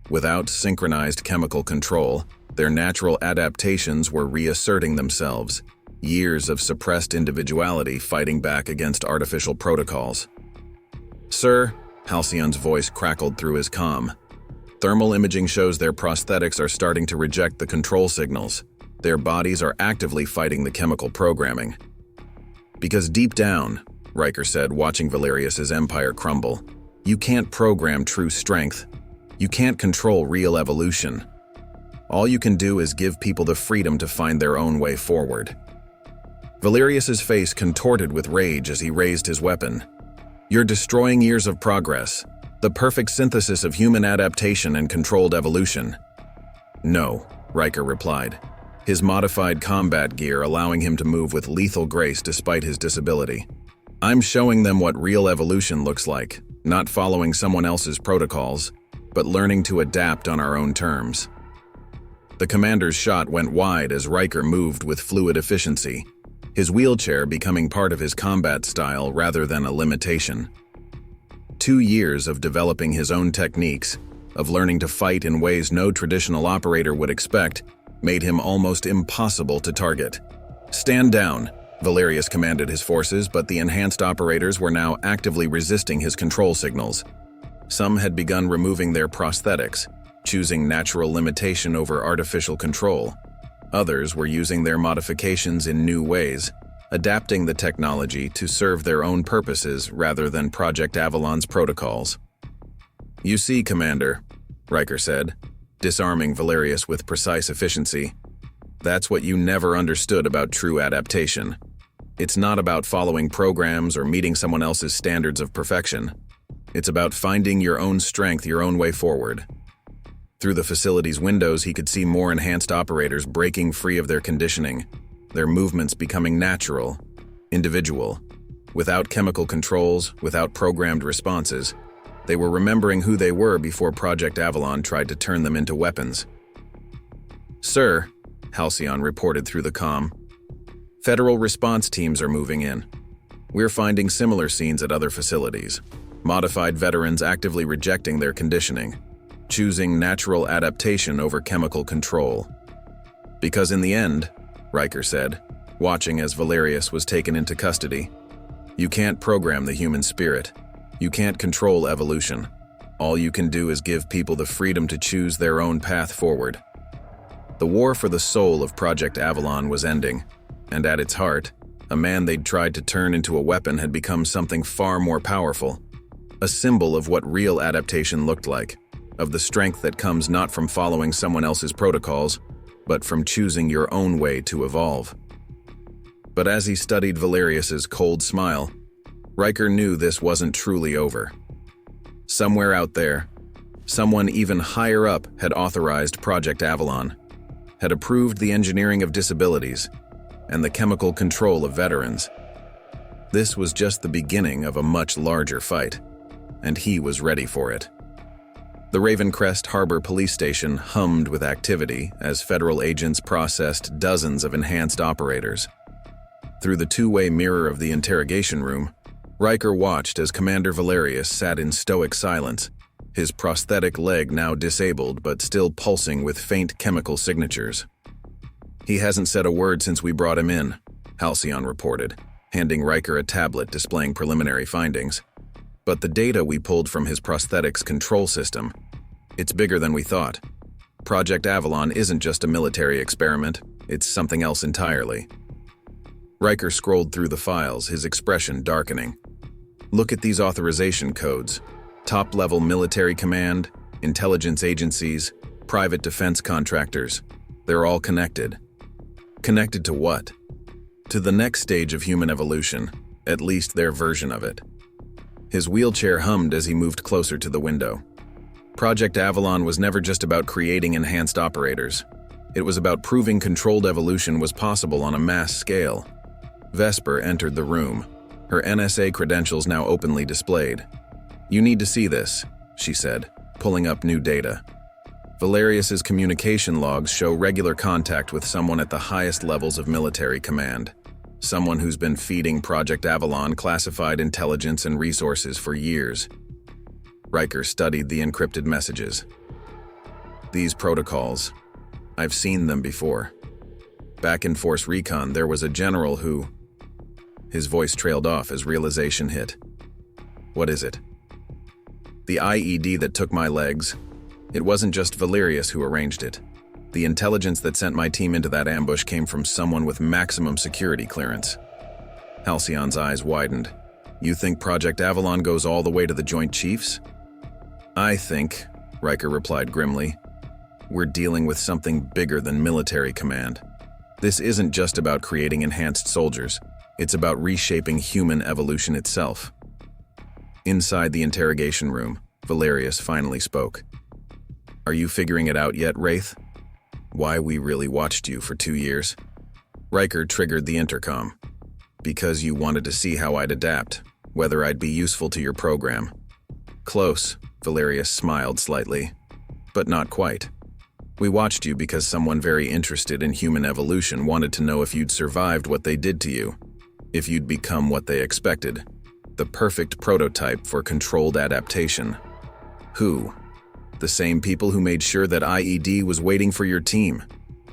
Without synchronized chemical control, their natural adaptations were reasserting themselves, years of suppressed individuality fighting back against artificial protocols. Sir, Halcyon's voice crackled through his comm. Thermal imaging shows their prosthetics are starting to reject the control signals. Their bodies are actively fighting the chemical programming. Because deep down, Ryker said, watching Valerius's empire crumble, you can't program true strength. You can't control real evolution. All you can do is give people the freedom to find their own way forward. Valerius's face contorted with rage as he raised his weapon. You're destroying years of progress, the perfect synthesis of human adaptation and controlled evolution. No, Ryker replied, his modified combat gear allowing him to move with lethal grace despite his disability. I'm showing them what real evolution looks like, not following someone else's protocols, but learning to adapt on our own terms. The commander's shot went wide as Ryker moved with fluid efficiency, his wheelchair becoming part of his combat style rather than a limitation. 2 years of developing his own techniques, of learning to fight in ways no traditional operator would expect, made him almost impossible to target. Stand down, Valerius commanded his forces, but the enhanced operators were now actively resisting his control signals. Some had begun removing their prosthetics, choosing natural limitation over artificial control. Others were using their modifications in new ways, adapting the technology to serve their own purposes rather than Project Avalon's protocols. You see, Commander, Ryker said, disarming Valerius with precise efficiency. That's what you never understood about true adaptation. It's not about following programs or meeting someone else's standards of perfection. It's about finding your own strength, your own way forward. Through the facility's windows, he could see more enhanced operators breaking free of their conditioning, their movements becoming natural, individual. Without chemical controls, without programmed responses, they were remembering who they were before Project Avalon tried to turn them into weapons. Sir, Halcyon reported through the comm, federal response teams are moving in. We're finding similar scenes at other facilities. Modified veterans actively rejecting their conditioning, choosing natural adaptation over chemical control. Because in the end, Ryker said, watching as Valerius was taken into custody. You can't program the human spirit. You can't control evolution. All you can do is give people the freedom to choose their own path forward. The war for the soul of Project Avalon was ending, and at its heart, a man they'd tried to turn into a weapon had become something far more powerful. A symbol of what real adaptation looked like, of the strength that comes not from following someone else's protocols, but from choosing your own way to evolve. But as he studied Valerius's cold smile, Ryker knew this wasn't truly over. Somewhere out there, someone even higher up had authorized Project Avalon, had approved the engineering of disabilities, and the chemical control of veterans. This was just the beginning of a much larger fight, and he was ready for it. The Ravencrest Harbor police station hummed with activity as federal agents processed dozens of enhanced operators. Through the two-way mirror of the interrogation room, Ryker watched as Commander Valerius sat in stoic silence, his prosthetic leg now disabled but still pulsing with faint chemical signatures. "He hasn't said a word since we brought him in," Halcyon reported, handing Ryker a tablet displaying preliminary findings. "But the data we pulled from his prosthetics control system, it's bigger than we thought. Project Avalon isn't just a military experiment, it's something else entirely." Ryker scrolled through the files, his expression darkening. "Look at these authorization codes. Top-level military command, intelligence agencies, private defense contractors. They're all connected. Connected to what? To the next stage of human evolution, at least their version of it." His wheelchair hummed as he moved closer to the window. Project Avalon was never just about creating enhanced operators. It was about proving controlled evolution was possible on a mass scale. Vesper entered the room, her NSA credentials now openly displayed. "You need to see this," she said, pulling up new data. Valerius's communication logs show regular contact with someone at the highest levels of military command. Someone who's been feeding Project Avalon classified intelligence and resources for years. Ryker studied the encrypted messages. "These protocols, I've seen them before. Back in Force Recon, there was a general who..." His voice trailed off as realization hit. "What is it?" "The IED that took my legs. It wasn't just Valerius who arranged it. The intelligence that sent my team into that ambush came from someone with maximum security clearance." Halcyon's eyes widened. "You think Project Avalon goes all the way to the Joint Chiefs?" "I think," Ryker replied grimly, "we're dealing with something bigger than military command. This isn't just about creating enhanced soldiers. It's about reshaping human evolution itself." Inside the interrogation room, Valerius finally spoke. "Are you figuring it out yet, Wraith? Why we really watched you for 2 years?" Ryker triggered the intercom. "Because you wanted to see how I'd adapt, whether I'd be useful to your program." "Close," Valerius smiled slightly, "but not quite. We watched you because someone very interested in human evolution wanted to know if you'd survived what they did to you, if you'd become what they expected, the perfect prototype for controlled adaptation." "Who?" "The same people who made sure that IED was waiting for your team.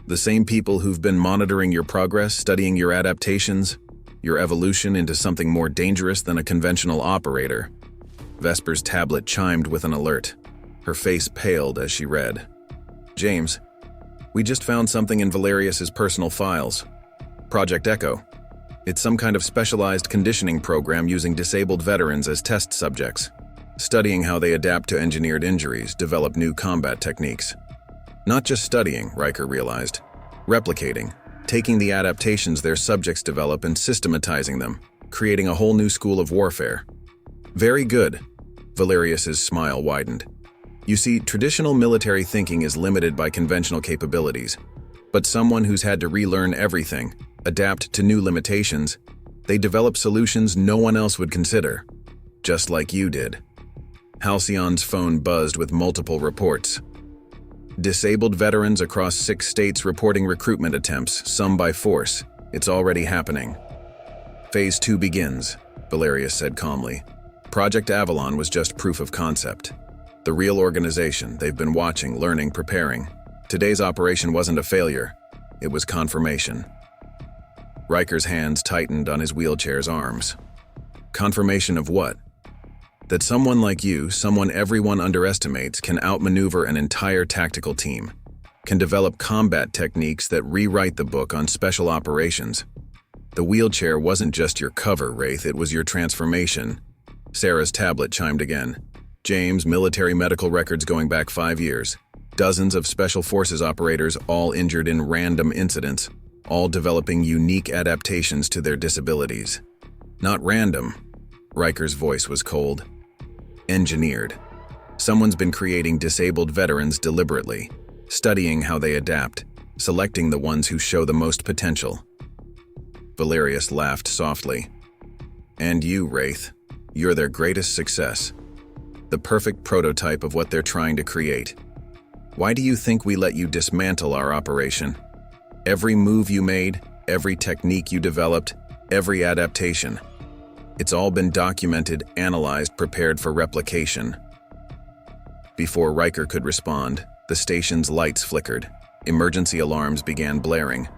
The same people who've been monitoring your progress, studying your adaptations, your evolution into something more dangerous than a conventional operator." Vesper's tablet chimed with an alert. Her face paled as she read. "James, we just found something in Valerius's personal files. Project Echo. It's some kind of specialized conditioning program using disabled veterans as test subjects, studying how they adapt to engineered injuries, develop new combat techniques. Not just studying," Ryker realized. "Replicating, taking the adaptations their subjects develop and systematizing them, creating a whole new school of warfare." "Very good." Valerius's smile widened. "You see, traditional military thinking is limited by conventional capabilities, but someone who's had to relearn everything, adapt to new limitations, they develop solutions no one else would consider, just like you did." Halcyon's phone buzzed with multiple reports. "Disabled veterans across 6 states reporting recruitment attempts, some by force. It's already happening." "Phase 2 begins," Valerius said calmly. "Project Avalon was just proof of concept. The real organization, they've been watching, learning, preparing. Today's operation wasn't a failure. It was confirmation." Ryker's hands tightened on his wheelchair's arms. Confirmation of what? That someone like you, someone everyone underestimates, can outmaneuver an entire tactical team, can develop combat techniques that rewrite the book on special operations. The wheelchair wasn't just your cover, Wraith, it was your transformation. Sarah's tablet chimed again. James, military medical records going back 5 years. Dozens of special forces operators, all injured in random incidents, all developing unique adaptations to their disabilities. Not random. Ryker's voice was cold. Engineered. Someone's been creating disabled veterans deliberately, studying how they adapt, selecting the ones who show the most potential. Valerius laughed softly. And you, Wraith, you're their greatest success. The perfect prototype of what they're trying to create. Why do you think we let you dismantle our operation? Every move you made, every technique you developed, every adaptation. It's all been documented, analyzed, prepared for replication. Before Ryker could respond, the station's lights flickered. Emergency alarms began blaring.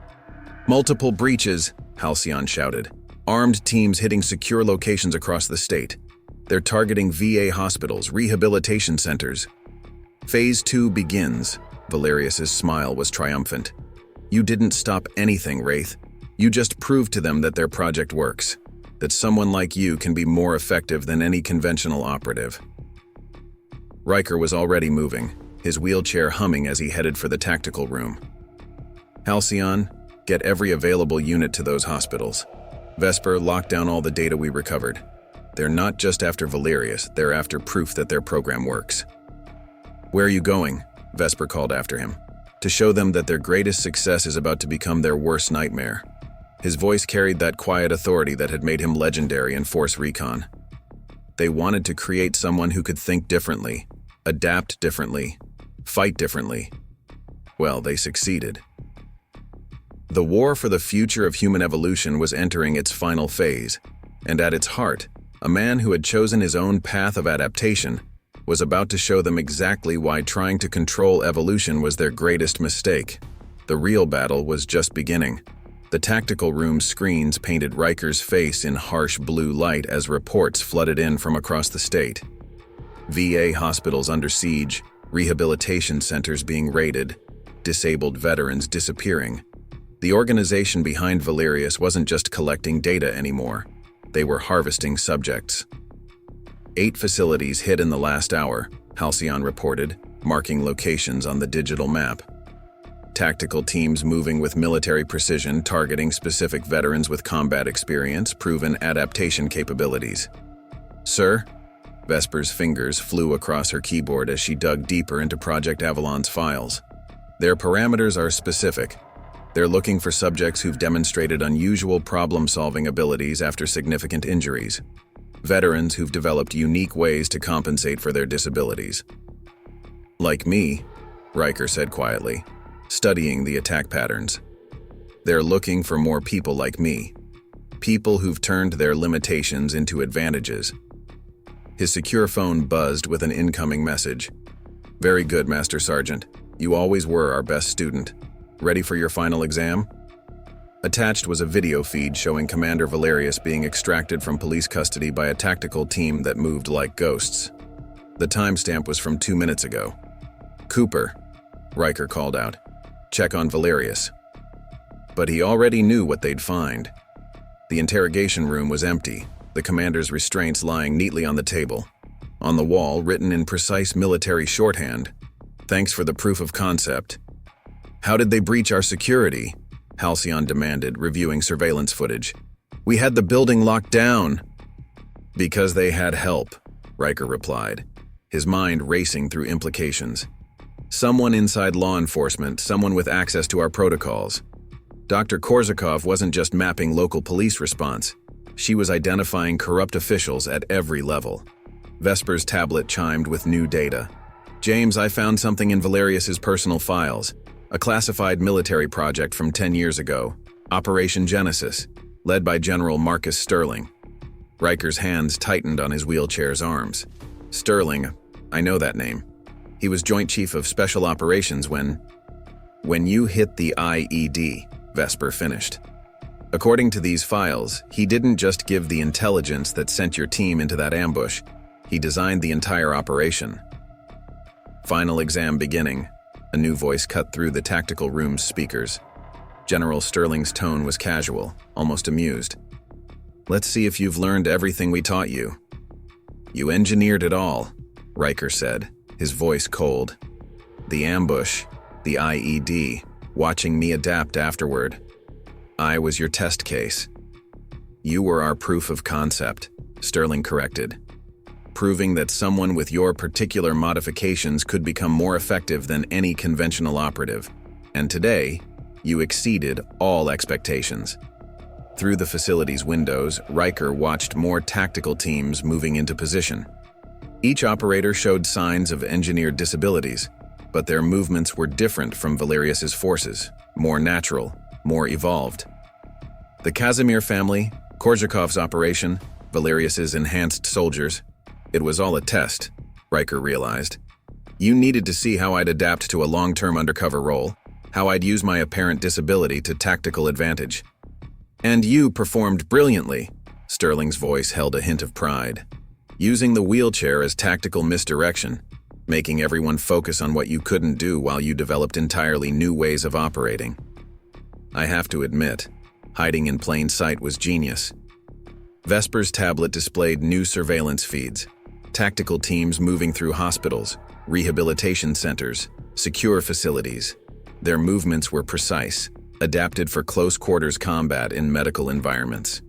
Multiple breaches, Halcyon shouted. Armed teams hitting secure locations across the state. They're targeting VA hospitals, rehabilitation centers. Phase 2 begins. Valerius's smile was triumphant. You didn't stop anything, Wraith. You just proved to them that their project works. That someone like you can be more effective than any conventional operative. Ryker was already moving, his wheelchair humming as he headed for the tactical room. Halcyon, get every available unit to those hospitals. Vesper, lock down all the data we recovered. They're not just after Valerius, they're after proof that their program works. Where are you going? Vesper called after him. To show them that their greatest success is about to become their worst nightmare. His voice carried that quiet authority that had made him legendary in Force Recon. They wanted to create someone who could think differently, adapt differently, fight differently. Well, they succeeded. The war for the future of human evolution was entering its final phase, and at its heart, a man who had chosen his own path of adaptation was about to show them exactly why trying to control evolution was their greatest mistake. The real battle was just beginning. The tactical room's screens painted Ryker's face in harsh blue light as reports flooded in from across the state. VA hospitals under siege, rehabilitation centers being raided, disabled veterans disappearing. The organization behind Valerius wasn't just collecting data anymore. They were harvesting subjects. 8 facilities hit in the last hour, Halcyon reported, marking locations on the digital map. Tactical teams moving with military precision, targeting specific veterans with combat experience, proven adaptation capabilities. Sir? Vesper's fingers flew across her keyboard as she dug deeper into Project Avalon's files. Their parameters are specific. They're looking for subjects who've demonstrated unusual problem-solving abilities after significant injuries. Veterans who've developed unique ways to compensate for their disabilities. Like me, Ryker said quietly, studying the attack patterns. They're looking for more people like me. People who've turned their limitations into advantages. His secure phone buzzed with an incoming message. Very good, Master Sergeant. You always were our best student. Ready for your final exam? Attached was a video feed showing Commander Valerius being extracted from police custody by a tactical team that moved like ghosts. The timestamp was from 2 minutes ago. Cooper, Ryker called out. Check on Valerius. But he already knew what they'd find. The interrogation room was empty, the commander's restraints lying neatly on the table. On the wall, written in precise military shorthand, "Thanks for the proof of concept." How did they breach our security? Halcyon demanded, reviewing surveillance footage. We had the building locked down. Because they had help, Ryker replied, his mind racing through implications. Someone inside law enforcement, someone with access to our protocols. Dr. Korzakov wasn't just mapping local police response. She was identifying corrupt officials at every level. Vesper's tablet chimed with new data. James, I found something in Valerius's personal files. A classified military project from 10 years ago, Operation Genesis, led by General Marcus Sterling. Ryker's hands tightened on his wheelchair's arms. Sterling, I know that name. He was Joint Chief of Special Operations when you hit the IED, Vesper finished. According to these files, he didn't just give the intelligence that sent your team into that ambush, he designed the entire operation. Final exam beginning. A new voice cut through the tactical room's speakers. General Sterling's tone was casual, almost amused. Let's see if you've learned everything we taught you. You engineered it all, Ryker said, his voice cold. The ambush, the IED, watching me adapt afterward. I was your test case. You were our proof of concept, Sterling corrected, proving that someone with your particular modifications could become more effective than any conventional operative. And today, you exceeded all expectations. Through the facility's windows, Ryker watched more tactical teams moving into position. Each operator showed signs of engineered disabilities, but their movements were different from Valerius's forces, more natural, more evolved. The Kazimir family, Korzhakov's operation, Valerius's enhanced soldiers, it was all a test, Ryker realized. You needed to see how I'd adapt to a long-term undercover role, how I'd use my apparent disability to tactical advantage. And you performed brilliantly, Sterling's voice held a hint of pride. Using the wheelchair as tactical misdirection, making everyone focus on what you couldn't do while you developed entirely new ways of operating. I have to admit, hiding in plain sight was genius. Vesper's tablet displayed new surveillance feeds, tactical teams moving through hospitals, rehabilitation centers, secure facilities. Their movements were precise, adapted for close-quarters combat in medical environments.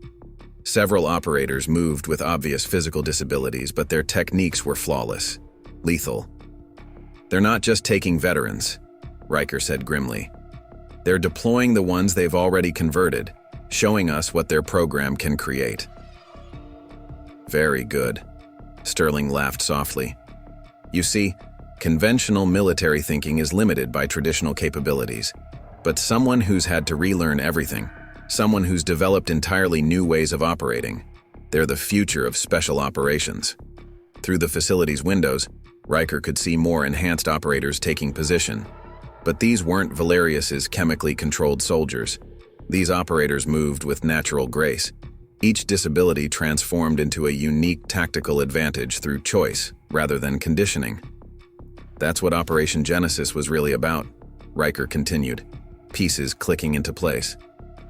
Several operators moved with obvious physical disabilities, but their techniques were flawless, lethal. They're not just taking veterans, Ryker said grimly. They're deploying the ones they've already converted, showing us what their program can create. Very good, Sterling laughed softly. You see, conventional military thinking is limited by traditional capabilities, but someone who's had to relearn everything, someone who's developed entirely new ways of operating, they're the future of special operations. Through the facility's windows, Ryker could see more enhanced operators taking position. But these weren't Valerius's chemically controlled soldiers. These operators moved with natural grace. Each disability transformed into a unique tactical advantage through choice, rather than conditioning. That's what Operation Genesis was really about, Ryker continued, pieces clicking into place.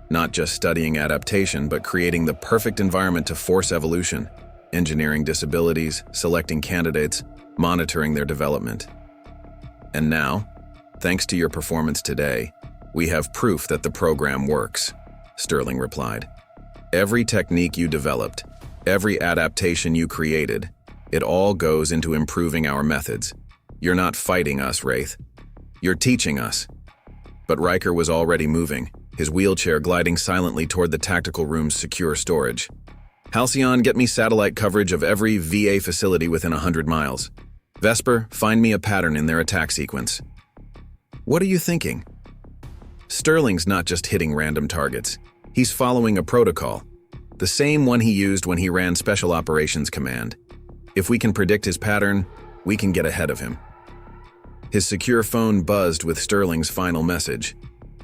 Not just studying adaptation, but creating the perfect environment to force evolution, engineering disabilities, selecting candidates, monitoring their development. And now, thanks to your performance today, we have proof that the program works, Sterling replied. Every technique you developed, every adaptation you created, it all goes into improving our methods. You're not fighting us, Wraith. You're teaching us. But Ryker was already moving, his wheelchair gliding silently toward the tactical room's secure storage. Halcyon, get me satellite coverage of every VA facility within 100 miles. Vesper, find me a pattern in their attack sequence. What are you thinking? Sterling's not just hitting random targets. He's following a protocol, the same one he used when he ran Special Operations Command. If we can predict his pattern, we can get ahead of him. His secure phone buzzed with Sterling's final message.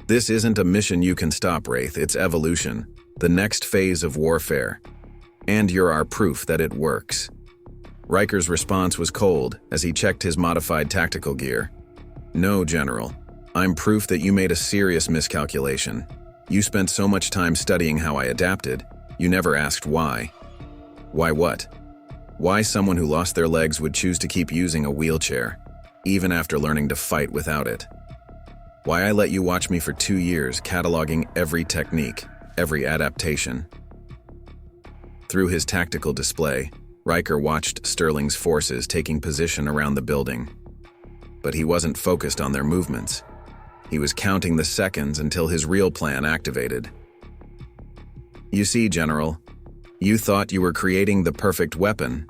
This isn't a mission you can stop, Wraith. It's evolution, the next phase of warfare. And you're our proof that it works. Ryker's response was cold as he checked his modified tactical gear. No, General. I'm proof that you made a serious miscalculation. You spent so much time studying how I adapted, you never asked why. Why what? Why someone who lost their legs would choose to keep using a wheelchair, even after learning to fight without it. Why I let you watch me for 2 years, cataloging every technique, every adaptation. Through his tactical display, Ryker watched Sterling's forces taking position around the building. But he wasn't focused on their movements. He was counting the seconds until his real plan activated. You see, General, you thought you were creating the perfect weapon,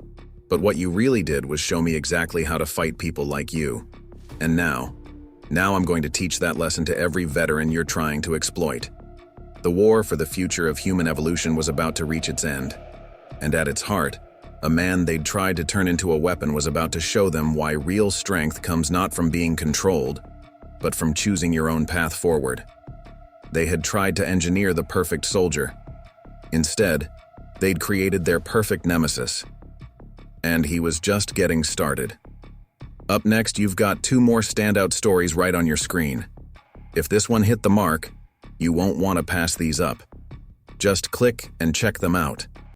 but what you really did was show me exactly how to fight people like you. And now I'm going to teach that lesson to every veteran you're trying to exploit. The war for the future of human evolution was about to reach its end. And at its heart, a man they'd tried to turn into a weapon was about to show them why real strength comes not from being controlled, but from choosing your own path forward. They had tried to engineer the perfect soldier. Instead, they'd created their perfect nemesis. And he was just getting started. Up next, you've got 2 more standout stories right on your screen. If this one hit the mark, you won't want to pass these up. Just click and check them out.